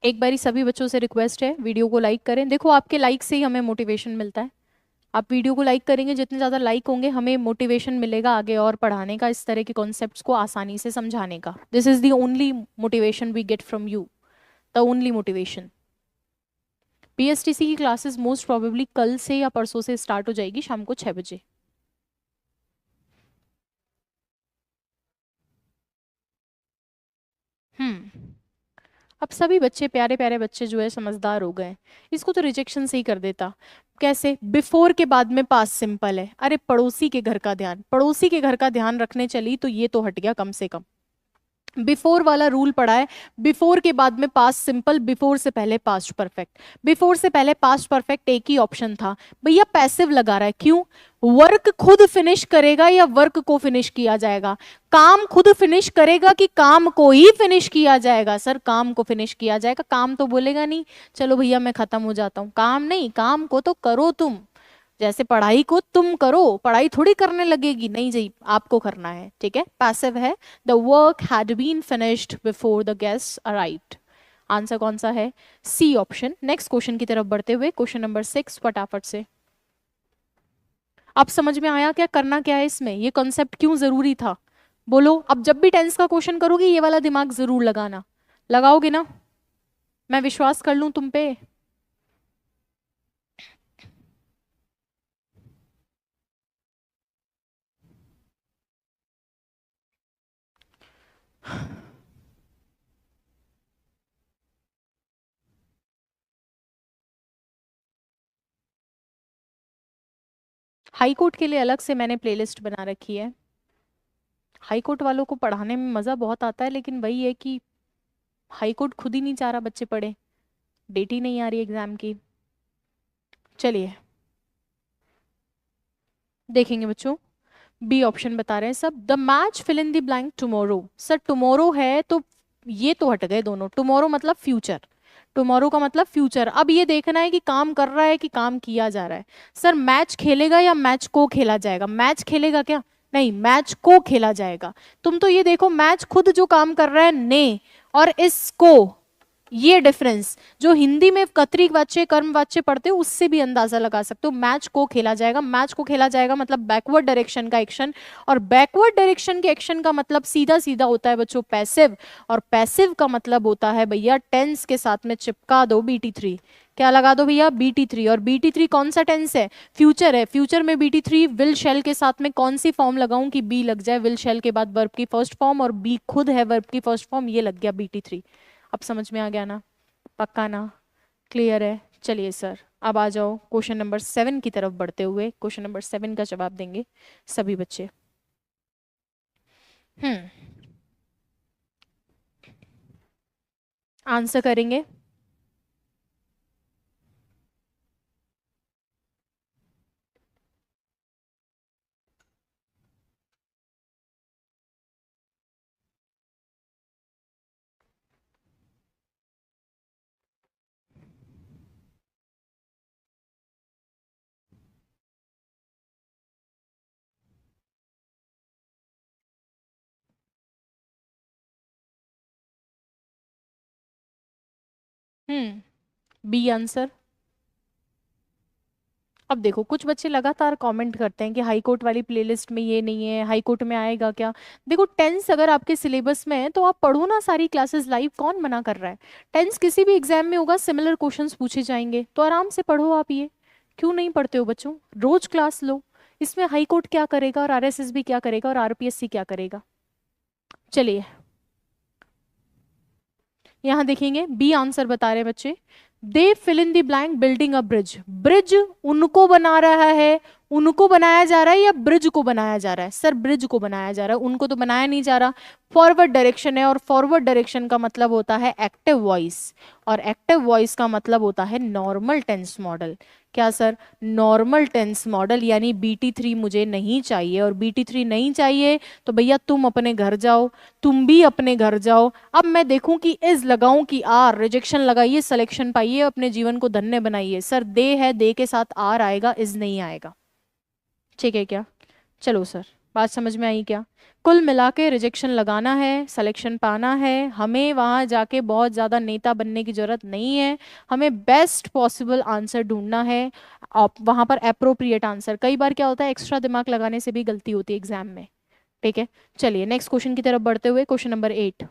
एक बारी सभी बच्चों से रिक्वेस्ट है वीडियो को लाइक करें। देखो आपके लाइक से ही हमें मोटिवेशन मिलता है। आप वीडियो को लाइक करेंगे, जितने ज़्यादा लाइक होंगे हमें मोटिवेशन मिलेगा आगे और पढ़ाने का, इस तरह के कॉन्सेप्ट्स को आसानी से समझाने का। This is the only motivation we get from you, the only motivation. PSTC की क्लासेस मोस्ट प्रोबेबली कल से या परसों से स्टार्ट हो जाएगी शाम को 6 बजे। अब सभी बच्चे प्यारे प्यारे बच्चे जो है समझदार हो गए। इसको तो रिजेक्शन से ही कर देता। कैसे? बिफोर के बाद में पास सिंपल है। अरे पड़ोसी के घर का ध्यान, पड़ोसी के घर का ध्यान रखने चली तो ये तो हट गया कम से कम। बिफोर वाला रूल पड़ा है, बिफोर के बाद में पास्ट सिंपल, बिफोर से पहले पास्ट परफेक्ट। बिफोर से पहले पास्ट परफेक्ट एक ही ऑप्शन था भैया, पैसिव लगा रहा है। क्यों? वर्क खुद फिनिश करेगा या वर्क को फिनिश किया जाएगा? काम खुद फिनिश करेगा कि काम को ही फिनिश किया जाएगा? सर काम को फिनिश किया जाएगा। काम तो बोलेगा नहीं चलो भैया मैं खत्म हो जाता हूँ, काम नहीं, काम को तो करो तुम। जैसे पढ़ाई को तुम करो, पढ़ाई थोड़ी करने लगेगी, नहीं जी आपको करना है, ठीक है। पैसिव है। The work had been finished before the guest arrived. Answer कौन सा है? C option. नेक्स्ट क्वेश्चन की तरफ बढ़ते हुए, क्वेश्चन नंबर 6 फटाफट से। अब समझ में आया क्या करना क्या है इसमें, ये कॉन्सेप्ट क्यों जरूरी था? बोलो। अब जब भी टेंस का क्वेश्चन करोगे ये वाला दिमाग जरूर लगाना। लगाओगे ना? मैं विश्वास कर लूं तुम पे? हाई कोर्ट के लिए अलग से मैंने प्लेलिस्ट बना रखी है। हाई कोर्ट वालों को पढ़ाने में मज़ा बहुत आता है, लेकिन वही है कि हाई कोर्ट खुद ही नहीं चाह रहा बच्चे पढ़े, डेट ही नहीं आ रही एग्जाम की। चलिए देखेंगे बच्चों, बी ऑप्शन बता रहे हैं सब। The match fill in the blank tomorrow. Sir tomorrow है तो ये तो हट गए दोनों। टुमारो मतलब फ्यूचर, टुमारो का मतलब फ्यूचर। अब ये देखना है कि काम कर रहा है कि काम किया जा रहा है। सर मैच खेलेगा या मैच को खेला जाएगा? मैच खेलेगा क्या? नहीं, मैच को खेला जाएगा। तुम तो ये देखो मैच खुद जो काम कर रहा है ने और इसको, ये डिफरेंस जो हिंदी में कर्तरी वाच्य कर्म वाच्य पढ़ते हो उससे भी अंदाजा लगा सकते हो। मैच को खेला जाएगा, मैच को खेला जाएगा मतलब बैकवर्ड डायरेक्शन का एक्शन, और बैकवर्ड डायरेक्शन के एक्शन का मतलब सीधा सीधा होता है बच्चों पैसिव, और पैसिव का मतलब होता है भैया टेंस के साथ में चिपका दो BT3। क्या लगा दो भैया, BT3। और BT3 कौन सा टेंस है, फ्यूचर है। फ्यूचर में BT3 विल शेल के साथ में कौन सी फॉर्म लगाऊं कि बी लग जाए, विल शेल के बाद वर्ब की फर्स्ट फॉर्म, और बी खुद है वर्ब की फर्स्ट फॉर्म, ये लग गया BT3। अब समझ में आ गया ना, पक्का ना, क्लियर है। चलिए सर अब आ जाओ क्वेश्चन नंबर 7 की तरफ बढ़ते हुए, क्वेश्चन नंबर 7 का जवाब देंगे सभी बच्चे। हम्म, आंसर करेंगे। B answer. अब देखो कुछ बच्चे लगातार कमेंट करते हैं कि हाई कोर्ट वाली प्लेलिस्ट में ये नहीं है, हाई कोर्ट में आएगा क्या। देखो टेंस अगर आपके सिलेबस में है तो आप पढ़ो ना सारी क्लासेस लाइव, कौन मना कर रहा है। टेंस किसी भी एग्जाम में होगा, सिमिलर क्वेश्चंस पूछे जाएंगे, तो आराम से पढ़ो आप ये। क्यों नहीं पढ़ते हो बच्चों, रोज क्लास लो। इसमें हाई कोर्ट क्या करेगा और RSSB क्या करेगा और RPSC क्या करेगा। चलिए यहाँ देखेंगे, बी आंसर बता रहे हैं बच्चे। They fill in the blank building a bridge. Bridge उनको बना रहा है, उनको बनाया जा रहा है या ब्रिज को बनाया जा रहा है, सर ब्रिज को बनाया जा रहा है, उनको तो बनाया नहीं जा रहा। फॉरवर्ड डायरेक्शन है, और फॉरवर्ड डायरेक्शन का मतलब होता है एक्टिव वॉइस, और एक्टिव वॉइस का मतलब होता है नॉर्मल टेंस मॉडल। क्या सर, नॉर्मल टेंस मॉडल, यानी BT3 मुझे नहीं चाहिए, और BT3 नहीं चाहिए तो भैया तुम अपने घर जाओ, तुम भी अपने घर जाओ। अब मैं देखूं कि इज लगाऊं कि आर, रिजेक्शन लगाइए, सिलेक्शन पाइए, अपने जीवन को धन्य बनाइए। सर दे है, दे के साथ आर आएगा, इज नहीं आएगा। ठीक है क्या, चलो सर बात समझ में आई क्या। कुल मिला के रिजेक्शन लगाना है, सिलेक्शन पाना है, हमें वहां जाके बहुत ज्यादा नेता बनने की जरूरत नहीं है, हमें बेस्ट पॉसिबल आंसर ढूंढना है। वहां पर अप्रोप्रिएट आंसर, कई बार क्या होता है एक्स्ट्रा दिमाग लगाने से भी गलती होती है एग्जाम में। ठीक है, चलिए नेक्स्ट क्वेश्चन की तरफ बढ़ते हुए, क्वेश्चन नंबर 8।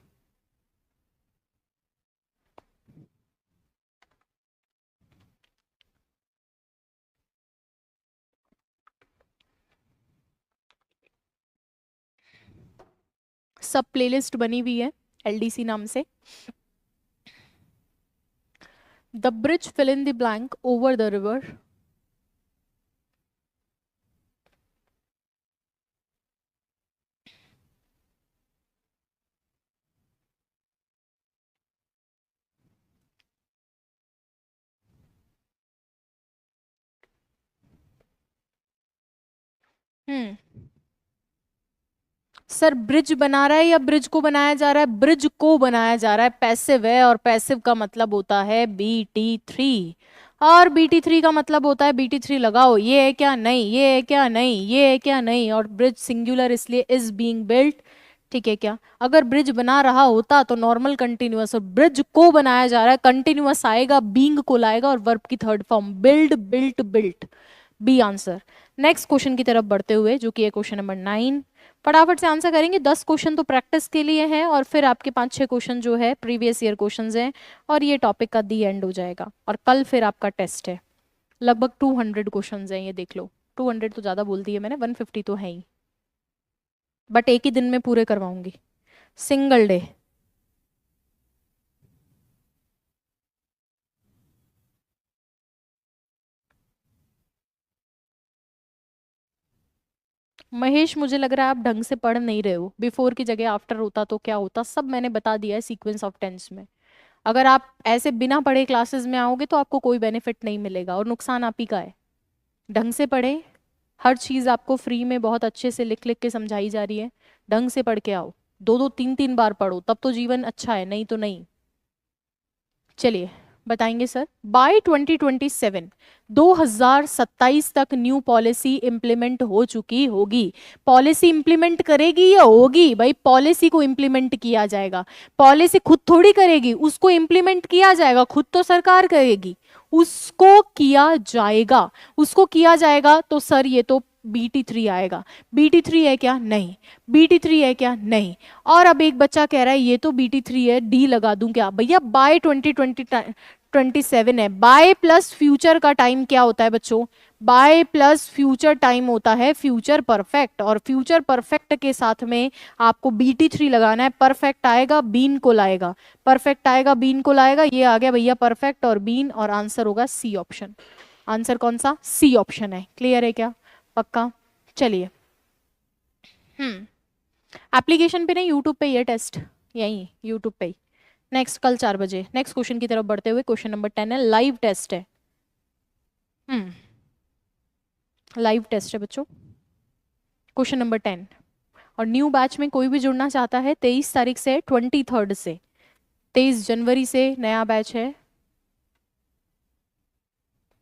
सब प्लेलिस्ट बनी हुई है LDC नाम से। The bridge fill in the blank over the river. Hmm, sir bridge बना रहा है या ब्रिज को बनाया जा रहा है, ब्रिज को बनाया जा रहा है, पैसिव है, और पैसिव का मतलब होता है BT3। और BT3 का मतलब होता है, BT3 लगाओ, ये है क्या नहीं, ये है क्या नहीं, ये है क्या नहीं, और ब्रिज सिंगुलर इसलिए इज बीइंग बिल्ट। ठीक है क्या, अगर ब्रिज बना रहा होता तो नॉर्मल कंटिन्यूअस, और ब्रिज को बनाया जा रहा है, कंटिन्यूअस आएगा, बीइंग को लाएगा, और वर्ब की third form build, built, built. B answer. Next question की तरफ बढ़ते हुए, जो कि है क्वेश्चन नंबर 9। फटाफट से आंसर करेंगे, 10 क्वेश्चन तो प्रैक्टिस के लिए हैं, और फिर आपके 5-6 क्वेश्चन जो है प्रीवियस ईयर क्वेश्चंस हैं, और ये टॉपिक का दी एंड हो जाएगा, और कल फिर आपका टेस्ट है। लगभग 200 क्वेश्चंस हैं, ये देख लो। 200 तो ज़्यादा बोल दिए मैंने, 150 तो है ही, बट एक ही दिन में पूरे करवाऊंगी, सिंगल डे। महेश मुझे लग रहा है आप ढंग से पढ़ नहीं रहे हो, बिफोर की जगह आफ्टर होता तो क्या होता, सब मैंने बता दिया है सीक्वेंस ऑफ टेंस में। अगर आप ऐसे बिना पढ़े क्लासेस में आओगे तो आपको कोई बेनिफिट नहीं मिलेगा, और नुकसान आप ही का है। ढंग से पढ़े, हर चीज आपको फ्री में बहुत अच्छे से लिख लिख के समझाई जा रही है, ढंग से पढ़ के आओ, 2-2 3-3 बार पढ़ो, तब तो जीवन अच्छा है, नहीं तो नहीं। चलिए बताएंगे सर। बाय 2027, 2027 तक न्यू पॉलिसी इंप्लीमेंट हो चुकी होगी। पॉलिसी इंप्लीमेंट करेगी या होगी, भाई पॉलिसी को इंप्लीमेंट किया जाएगा। पॉलिसी खुद थोड़ी करेगी, उसको इंप्लीमेंट किया जाएगा, खुद तो सरकार करेगी, उसको किया जाएगा, उसको किया जाएगा। तो सर ये तो BT3 आएगा। BT3 है क्या, नहीं। BT3 है क्या, नहीं। और अब एक बच्चा कह रहा है ये तो BT3 है, डी लगा दूं क्या, भैया बाय 2020 27 है। बाय प्लस फ्यूचर का टाइम क्या होता है बच्चों? बाय प्लस फ्यूचर टाइम होता है फ्यूचर परफेक्ट, और फ्यूचर परफेक्ट के साथ में आपको BT3 लगाना है। परफेक्ट आएगा बीन को लाएगा, परफेक्ट आएगा बीन को लाएगा, ये आ गया भैया परफेक्ट और बीन, और आंसर होगा सी ऑप्शन। आंसर कौन सा? सी ऑप्शन है। क्लियर है क्या? पक्का? चलिए, एप्लीकेशन पे नहीं, यूट्यूब पे ही है टेस्ट, यही यूट्यूब पे ही। नेक्स्ट कल 4 बजे। नेक्स्ट क्वेश्चन की तरफ बढ़ते हुए, क्वेश्चन नंबर 10 है, लाइव टेस्ट है। लाइव टेस्ट है बच्चों, क्वेश्चन नंबर 10। और न्यू बैच में कोई भी जुड़ना चाहता है 23 तारीख से 23 से, 23 जनवरी से नया बैच है।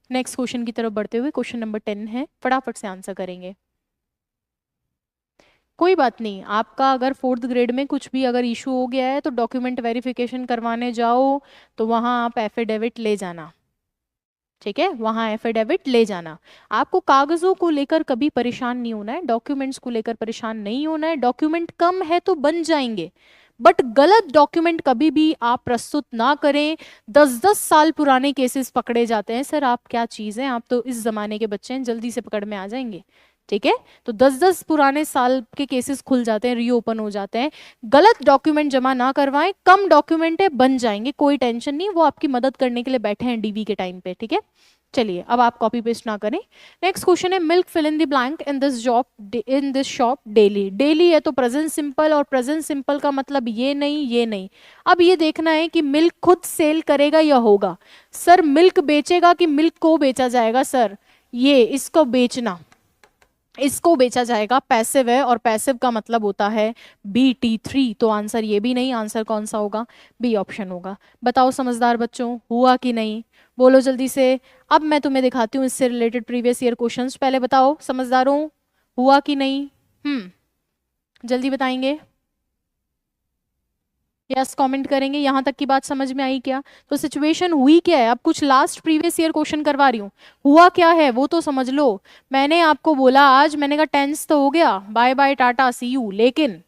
नेक्स्ट क्वेश्चन की तरफ बढ़ते हुए, क्वेश्चन नंबर 10 है, फटाफट से आंसर करेंगे। कोई बात नहीं, आपका अगर 4th ग्रेड में कुछ भी अगर इशू हो गया है तो डॉक्यूमेंट वेरिफिकेशन करवाने जाओ तो वहां आप एफिडेविट ले जाना, ठीक है, वहां एफिडेविट ले जाना। आपको कागजों को लेकर कभी परेशान नहीं होना है, डॉक्यूमेंट्स को लेकर परेशान नहीं होना है। डॉक्यूमेंट कम है तो बन जाएंगे, बट गलत डॉक्यूमेंट कभी भी आप प्रस्तुत ना करें। 10-10 साल पुराने केसेस पकड़े जाते हैं। सर आप क्या चीज हैं, आप तो इस जमाने के बच्चे हैं, जल्दी से पकड़ में आ जाएंगे, ठीक है। तो 10-10 पुराने साल के केसेस खुल जाते हैं, रीओपन हो जाते हैं। गलत डॉक्यूमेंट जमा ना करवाएं, कम डॉक्यूमेंट है, बन जाएंगे, कोई टेंशन नहीं, वो आपकी मदद करने के लिए बैठे हैं डीवी के टाइम पे, ठीक है। चलिए, अब आप कॉपी पेस्ट ना करें। नेक्स्ट क्वेश्चन है, milk fill in the blank in this job in this shop daily. Daily है तो प्रेजेंट सिंपल, और प्रेजेंट सिंपल का मतलब ये नहीं ये नहीं। अब ये देखना है कि मिल्क खुद सेल करेगा या होगा। सर मिल्क बेचेगा कि मिल्क को बेचा जाएगा? सर ये इसको बेचना, इसको बेचा जाएगा, पैसिव है, और पैसिव का मतलब होता है BT3। तो आंसर ये भी नहीं, आंसर कौन सा होगा? बी ऑप्शन होगा। बताओ समझदार बच्चों, हुआ कि नहीं? बोलो जल्दी से। अब मैं तुम्हें दिखाती हूँ इससे रिलेटेड प्रीवियस ईयर क्वेश्चंस, पहले बताओ समझदारों, हुआ कि नहीं? जल्दी बताएंगे, यस कमेंट करेंगे। यहां तक की बात समझ में आई क्या? तो सिचुएशन हुई क्या है? अब कुछ लास्ट प्रीवियस ईयर क्वेश्चन करवा रही हूँ, हुआ क्या है वो तो समझ लो। मैंने आपको बोला आज, मैंने कहा टेंस तो हो गया, bye bye tata see you, लेकिन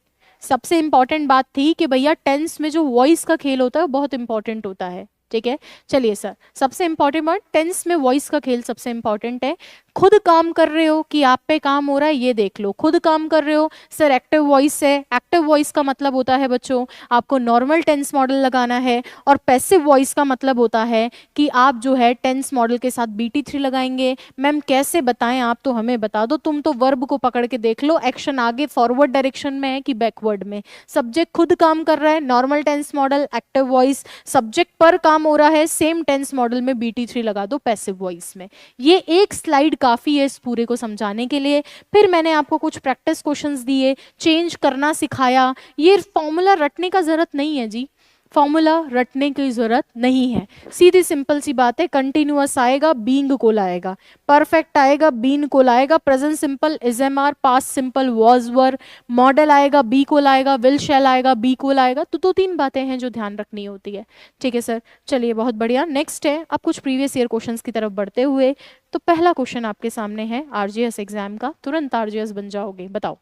सबसे इंपॉर्टेंट बात थी कि भैया टेंस में जो वॉइस का खेल होता है वो बहुत इंपॉर्टेंट होता है, ठीक है। चलिए सर, सबसे इंपॉर्टेंट बात, टेंस में वॉइस का खेल सबसे इंपॉर्टेंट है। खुद काम कर रहे हो कि आप पे काम हो रहा है, ये देख लो। खुद काम कर रहे हो, सर एक्टिव वॉइस है। एक्टिव वॉइस का मतलब होता है बच्चों, आपको नॉर्मल टेंस मॉडल लगाना है, और पैसिव वॉइस का मतलब होता है कि आप जो है टेंस मॉडल के साथ BT3 लगाएंगे। मैम कैसे बताएं, आप तो हमें बता दो, तुम तो वर्ब को पकड़ के देख लो, एक्शन आगे फॉरवर्ड डायरेक्शन में है कि बैकवर्ड में। सब्जेक्ट खुद काम कर रहा है, normal tense model, active voice. Subject पर काम हो रहा है, सेम टेंस मॉडल में BT3 लगा दो पैसिव वॉइस में। ये एक स्लाइड काफी है इस पूरे को समझाने के लिए। फिर मैंने आपको कुछ प्रैक्टिस क्वेश्चंस दिए, चेंज करना सिखाया। ये फॉर्मूला रटने का जरूरत नहीं है जी, फॉर्मूला रटने की जरूरत नहीं है, सीधी सिंपल सी बात है। कंटिन्यूअस आएगा बीइंग को लाएगा, परफेक्ट आएगा बीन को लाएगा, present simple SMR, past simple was were, model आएगा बी को लाएगा, विल शैल आएगा बी को लाएगा। तो 2-3 बातें हैं जो ध्यान रखनी होती है, ठीक है सर। चलिए बहुत बढ़िया, नेक्स्ट है, अब कुछ प्रीवियस ईयर क्वेश्चंस की तरफ बढ़ते हुए। तो पहला क्वेश्चन आपके सामने है RGS एग्जाम का, तुरंत RGS बन जाओगे, बताओ।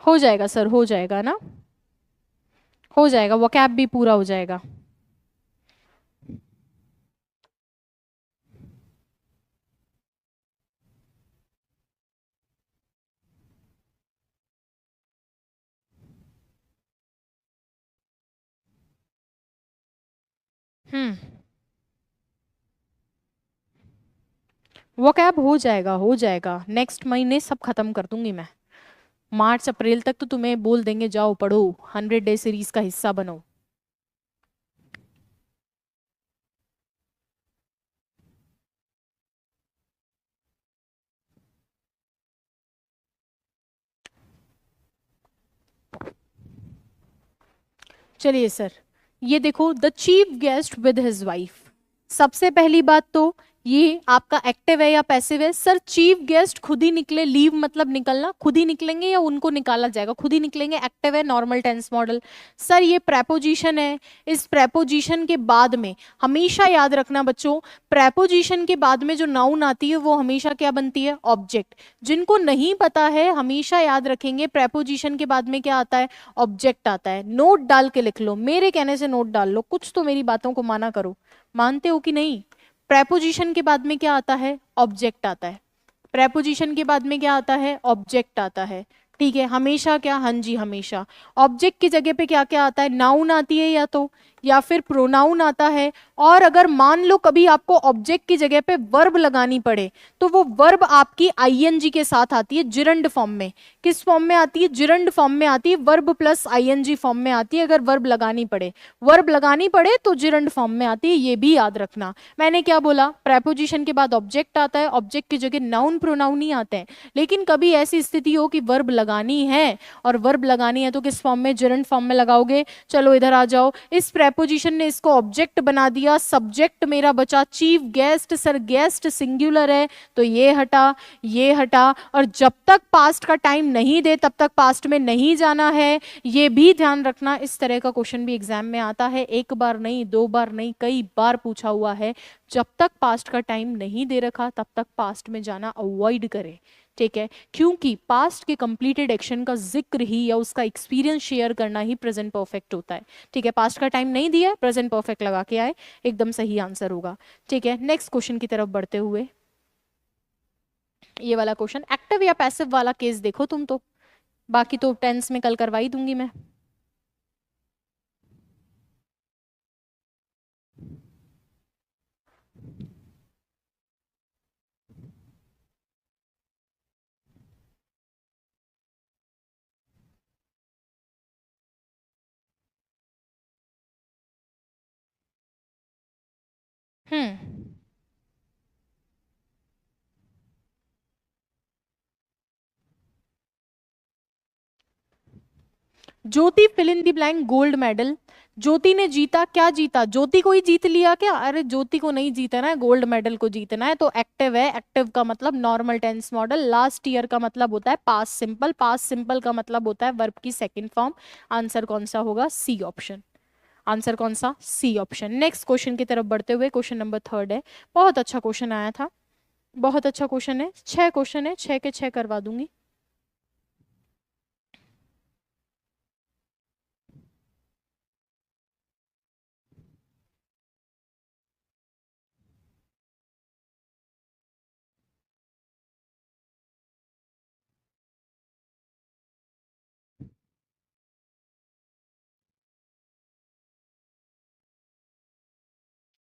हो जाएगा सर, हो जाएगा ना, हो जाएगा, वोकैब भी पूरा हो जाएगा। हम्म, वोकैब हो जाएगा, हो जाएगा, नेक्स्ट महीने सब खत्म कर दूंगी मैं। मार्च अप्रैल तक तो तुम्हें बोल देंगे जाओ पढ़ो, 100 डे सीरीज का हिस्सा बनो। चलिए सर, ये देखो, the chief guest with his wife. सबसे पहली बात तो ये आपका एक्टिव है या पैसिव है? सर चीफ गेस्ट खुद ही निकले, लीव मतलब निकलना, खुद ही निकलेंगे या उनको निकाला जाएगा? खुद ही निकलेंगे, एक्टिव है, नॉर्मल टेंस मॉडल। सर ये प्रेपोजिशन है, इस प्रेपोजिशन के बाद में हमेशा याद रखना बच्चों, प्रेपोजिशन के बाद में जो नाउन आती है वो हमेशा क्या बनती है? ऑब्जेक्ट। जिनको नहीं पता है हमेशा याद रखेंगे प्रेपोजिशन के बाद में क्या आता है? ऑब्जेक्ट आता है। नोट डाल के लिख लो, मेरे कहने से नोट डाल लो, कुछ तो मेरी बातों को माना करो। मानते हो कि नहीं? प्रेपोजिशन के बाद में क्या आता है? ऑब्जेक्ट आता है। प्रेपोजिशन के बाद में क्या आता है? ऑब्जेक्ट आता है। ठीक है, हमेशा क्या? हाँ जी हमेशा। ऑब्जेक्ट की जगह पे क्या क्या आता है? नाउन आती है या तो, या फिर प्रोनाउन आता है। और अगर मान लो कभी आपको ऑब्जेक्ट की जगह पे वर्ब लगानी पड़े तो वो वर्ब आपकी आईएनजी के साथ आती है, जिरंड फॉर्म में। किस फॉर्म में आती है? जिरंड फॉर्म में आती है, वर्ब प्लस आईएनजी फॉर्म में आती है। अगर वर्ब लगानी पड़े, वर्ब लगानी पड़े तो जिरंड फॉर्म में आती है, ये भी याद रखना। मैंने क्या बोला? प्रेपोजिशन के बाद ऑब्जेक्ट आता है, ऑब्जेक्ट की जगह नाउन प्रोनाउन ही आते हैं। लेकिन कभी ऐसी स्थिति हो कि वर्ब लगानी है, और वर्ब लगानी है तो किस फॉर्म में? जिरंड फॉर्म में लगाओगे। चलो इधर आ जाओ, इस प्रेपोजिशन ने इसको ऑब्जेक्ट बना दिया, सब्जेक्ट मेरा बचा chief guest. Sir guest singular है तो ये हटा, ये हटा, और जब तक पास्ट का टाइम नहीं दे तब तक पास्ट में नहीं जाना है, ये भी ध्यान रखना। इस तरह का क्वेश्चन भी एग्जाम में आता है, एक बार नहीं, दो बार नहीं, कई बार पूछा हुआ है। जब तक पास्ट का टाइम नहीं दे रखा तब तक पास्ट में जाना अवॉइड करें। ठीक है, क्योंकि पास्ट के कंप्लीटेड एक्शन का जिक्र ही या उसका एक्सपीरियंस शेयर करना ही प्रेजेंट परफेक्ट होता है। ठीक है, पास्ट का टाइम नहीं दिया, प्रेजेंट परफेक्ट लगा के आए, एकदम सही आंसर होगा। ठीक है, नेक्स्ट क्वेश्चन की तरफ बढ़ते हुए, ये वाला क्वेश्चन एक्टिव या पैसिव वाला केस देखो तुम तो, बाकी तो टेंस में कल करवाई दूंगी मैं। Hmm, Jyoti fill in the blank gold medal. Jyoti ने जीता, क्या जीता? ज्योति को ही जीत लिया क्या? अरे ज्योति को नहीं जीतना है, गोल्ड मेडल को जीतना है। तो एक्टिव है, एक्टिव का मतलब normal tense model. Last year का मतलब होता है पास्ट सिंपल, पास्ट सिंपल का मतलब होता है वर्ब की सेकंड फॉर्म। आंसर कौन सा होगा? C option. आंसर कौन सा? C option. नेक्स्ट क्वेश्चन की तरफ बढ़ते हुए, क्वेश्चन नंबर 3 है। बहुत अच्छा क्वेश्चन आया था, बहुत अच्छा क्वेश्चन है। 6 क्वेश्चन है, 6 के 6 करवा दूंगी।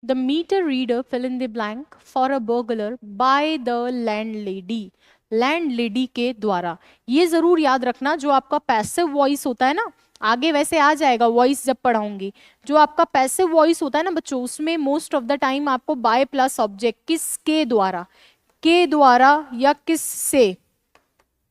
The meter reader fill in the blank for a burglar by the landlady। Landlady के द्वारा। ये जरूर याद रखना, जो आपका पैसिव वॉइस होता है ना, आगे वैसे आ जाएगा वॉइस जब पढ़ाऊंगी, जो आपका पैसिव वॉइस होता है ना बच्चों, उसमें मोस्ट ऑफ द टाइम आपको बाय प्लस ऑब्जेक्ट, किसके द्वारा, के द्वारा या किस से,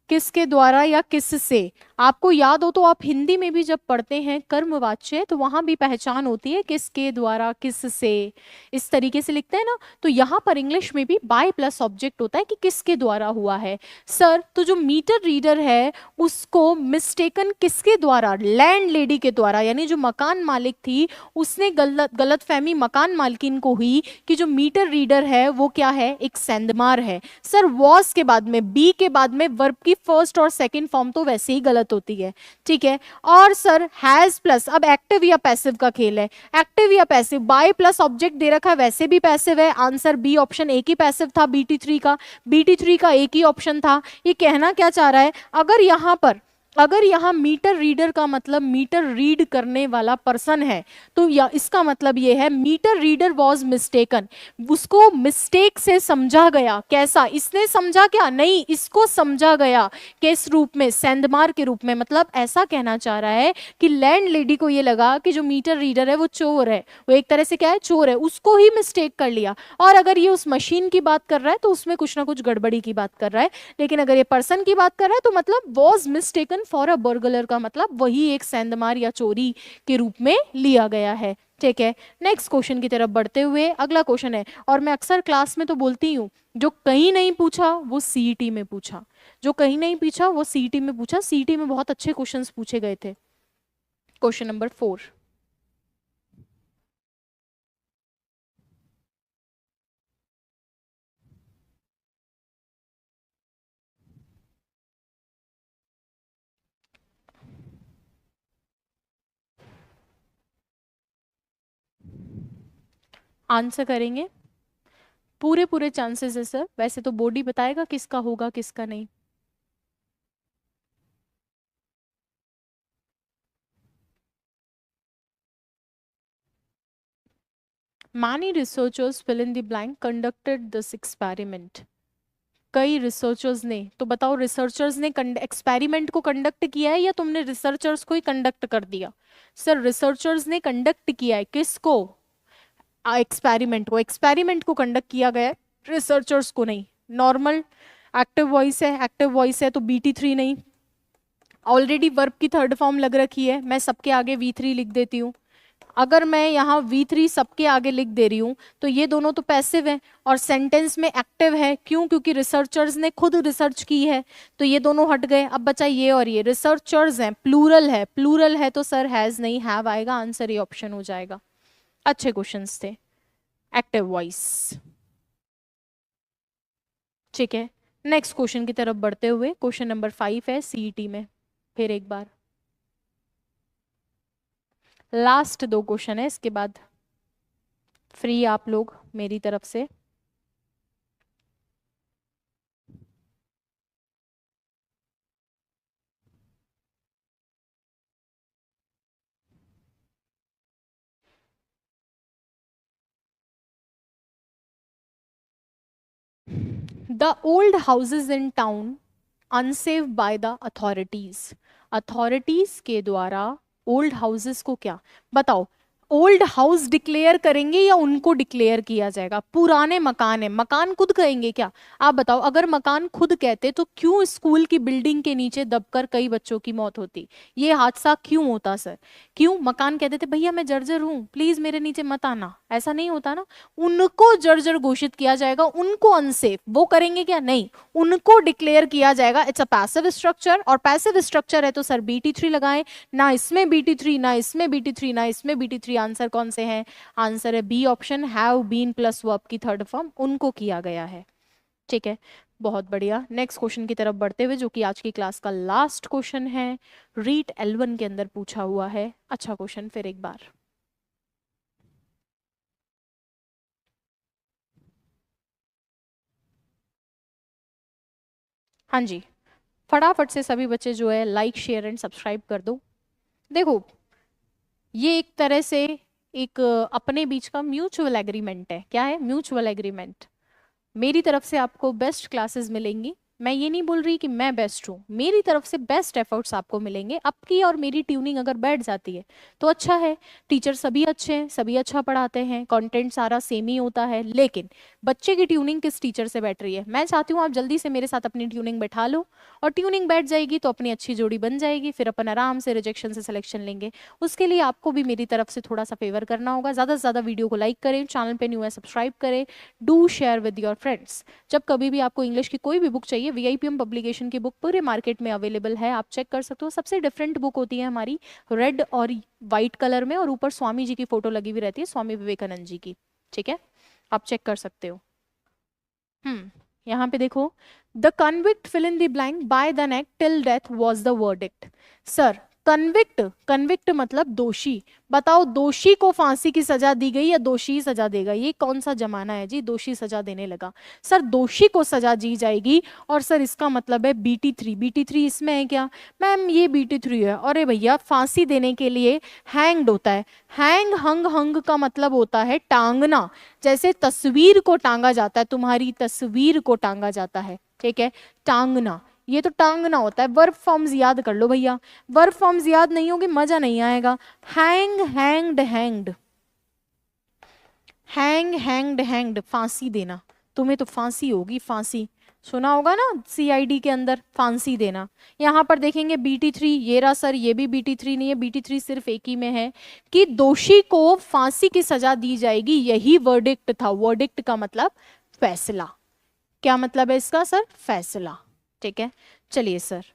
किसके द्वारा या किससे। आपको याद हो तो आप हिंदी में भी जब पढ़ते हैं कर्मवाच्य तो वहां भी पहचान होती है, किसके द्वारा, किससे, इस तरीके से लिखते हैं ना। तो यहाँ पर इंग्लिश में भी बाय प्लस ऑब्जेक्ट होता है कि किसके द्वारा हुआ है। सर तो जो मीटर रीडर है उसको मिस्टेकन किसके द्वारा? लैंड लेडी के द्वारा, यानी जो मकान मालिक थी उसने गलत फहमी मकान मालकिन को हुई कि जो मीटर रीडर है वो क्या है? एक सेंधमार है। सर वॉस के बाद में, बी के बाद में वर्ब की फर्स्ट और सेकंड फॉर्म तो वैसे ही गलत होती है। ठीक है, और सर हैज प्लस, अब एक्टिव या पैसिव का खेल है, एक्टिव या passive, bye plus object they रखा है वैसे भी पैसिव है। आंसर बी ऑप्शन, एक ही पैसिव था BT3 का, BT3 का एक ही ऑप्शन था। ये कहना क्या चाह रहा है? अगर यहाँ मीटर रीडर का मतलब मीटर रीड करने वाला पर्सन है तो या इसका मतलब ये है मीटर रीडर वॉज मिस्टेकन, उसको मिस्टेक से समझा गया। कैसा? इसने समझा क्या? नहीं, इसको समझा गया किस रूप में? सेंधमार के रूप में। मतलब ऐसा कहना चाह रहा है कि लैंड लेडी को ये लगा कि जो मीटर रीडर है वो चोर है, वो एक तरह से क्या है? चोर है, उसको ही मिस्टेक कर लिया। और अगर ये उस मशीन की बात कर रहा है तो उसमें कुछ ना कुछ गड़बड़ी की बात कर रहा है, लेकिन अगर ये पर्सन की बात कर रहा है तो मतलब was mistaken for a burglar का मतलब वही एक सेंधमार या चोरी के रूप में लिया गया है। ठीक है, नेक्स्ट क्वेश्चन की तरफ बढ़ते हुए अगला क्वेश्चन है, और मैं अक्सर क्लास में तो बोलती हूँ, जो कहीं नहीं पूछा वो सीईटी में पूछा, जो कहीं नहीं पूछा वो सीईटी में पूछा। सीईटी में बहुत अच्छे क्वेश्चंस पूछे गए थे। क्वेश्चन नंबर 4, आंसर करेंगे, पूरे पूरे चांसेस है सर, वैसे तो बोर्ड ही बताएगा किसका होगा किसका नहीं। Many researchers fill in the blank conducted this experiment. कई रिसर्चर्स ने, तो बताओ रिसर्चर्स ने एक्सपेरिमेंट को कंडक्ट किया है या तुमने रिसर्चर्स को ही कंडक्ट कर दिया? सर रिसर्चर्स ने कंडक्ट किया है, किसको? एक्सपेरिमेंट को, एक्सपेरिमेंट को कंडक्ट किया गया है, रिसर्चर्स को नहीं। नॉर्मल एक्टिव वॉइस है, एक्टिव वॉइस है तो BT3 नहीं। ऑलरेडी वर्ब की थर्ड फॉर्म लग रखी है, मैं सबके आगे V3 लिख देती हूँ। अगर मैं यहाँ V3 सबके आगे लिख दे रही हूँ तो ये दोनों तो पैसिव है और सेंटेंस में एक्टिव है, क्यों? क्योंकि रिसर्चर्स ने खुद रिसर्च की है, तो ये दोनों हट गए। अब बचा ये और ये, रिसर्चर्स हैं, प्लूरल है, प्लूरल है तो सर हैज नहीं हैव आएगा, आंसर ये ऑप्शन हो जाएगा। अच्छे क्वेश्चंस थे, एक्टिव वॉइस। ठीक है, नेक्स्ट क्वेश्चन की तरफ बढ़ते हुए, क्वेश्चन नंबर 5 है सीईटी में, फिर एक बार लास्ट 2 क्वेश्चन है, इसके बाद फ्री आप लोग मेरी तरफ से। The old houses in town unsave by the authorities. Authorities के द्वारा ओल्ड हाउसेस को क्या, बताओ, ओल्ड हाउस डिक्लेयर करेंगे या उनको डिक्लेयर किया जाएगा? पुराने मकान है, मकान खुद कहेंगे क्या? आप बताओ, अगर मकान खुद कहते तो क्यों स्कूल की बिल्डिंग के नीचे दबकर कई बच्चों की मौत होती? ये हादसा क्यों होता सर? क्यों? मकान कहते थे भैया मैं जर्जर हूं, प्लीज मेरे नीचे मत आना, ऐसा नहीं होता ना। उनको जर्जर घोषित किया जाएगा, उनको अनसेफ, वो करेंगे क्या? नहीं, उनको डिक्लेयर किया जाएगा। इट्स अ पैसिव स्ट्रक्चर, और पैसिव स्ट्रक्चर है तो सर BT3 लगाएं, ना इसमें BT3 ना इसमें BT3 ना इसमें BT3। आंसर कौन से हैं? आंसर है B option, have been plus verb की थर्ड फॉर्म, उनको किया गया है। ठीक है, बहुत बढ़िया। नेक्स्ट क्वेश्चन की तरफ बढ़ते हुए, जो कि आज की क्लास का लास्ट क्वेश्चन है, रीट L1 के अंदर पूछा हुआ है। अच्छा क्वेश्चन फिर एक बार, हाँ जी, फटाफट से सभी बच्चे जो है लाइक शेयर एंड सब्सक्राइब कर दो। देखो, ये एक तरह से एक अपने बीच का म्यूचुअल एग्रीमेंट है। क्या है? Mutual agreement. मेरी तरफ से आपको बेस्ट क्लासेस मिलेंगी, मैं ये नहीं बोल रही कि मैं बेस्ट हूँ, मेरी तरफ से बेस्ट एफर्ट्स आपको मिलेंगे। आपकी और मेरी ट्यूनिंग अगर बैठ जाती है तो अच्छा है, टीचर सभी अच्छे हैं, सभी अच्छा पढ़ाते हैं, कंटेंट सारा सेम ही होता है, लेकिन बच्चे की ट्यूनिंग किस टीचर से बैठ रही है? मैं चाहती हूँ आप जल्दी से मेरे साथ अपनी ट्यूनिंग बैठा लो, और ट्यूनिंग बैठ जाएगी तो अपनी अच्छी जोड़ी बन जाएगी, फिर अपन आराम से रिजेक्शन से सिलेक्शन लेंगे। उसके लिए आपको भी मेरी तरफ से थोड़ा सा फेवर करना होगा, ज़्यादा से ज़्यादा वीडियो को लाइक करें, चैनल पे न्यू है सब्सक्राइब करें, do share with your friends. जब कभी भी आपको इंग्लिश की कोई भी बुक चाहिए, VIPM पब्लिकेशन की बुक पूरे मार्केट में अवेलेबल है, आप चेक कर सकते हो। सबसे डिफरेंट बुक होती है हमारी, रेड और वाइट कलर में, और ऊपर स्वामी जी की फोटो लगी हुई रहती है, स्वामी विवेकानंद जी की। ठीक है, आप चेक कर सकते हो। यहाँ पे देखो, the convict fill in the blank by the neck till death was the verdict. Sir convict, convict मतलब दोषी, बताओ दोषी को फांसी की सजा दी गई या दोषी ही सजा देगा? ये कौन सा जमाना है जी, दोषी सजा देने लगा? सर दोषी को सजा दी जाएगी, और सर इसका मतलब है BT3। BT3 इसमें है क्या मैम? ये BT3 है। अरे भैया फांसी देने के लिए हैंग्ड होता है, हैंग हंग हंग का मतलब होता है टांगना, जैसे तस्वीर को टांगा जाता है, तुम्हारी तस्वीर को टांगा जाता है, ठीक है, टांगना, ये तो टांगना होता है। वर्ब फॉर्म्स याद कर लो भैया, वर्ब फॉर्म्स याद नहीं होगी मजा नहीं आएगा। Hang hanged hanged, hang hanged hanged, फांसी देना, तुम्हें तो फांसी होगी, फांसी। सुना होगा ना सीआईडी के अंदर फांसी देना। यहाँ पर देखेंगे BT3, ये रहा सर, ये भी BT3 नहीं है, BT3 सिर्फ एक ही में है कि दोषी को फांसी की सजा दी जाएगी, यही वर्डिक्ट था। वर्डिक्ट का मतलब फैसला। क्या मतलब है इसका सर? फैसला। ठीक है, चलिए सर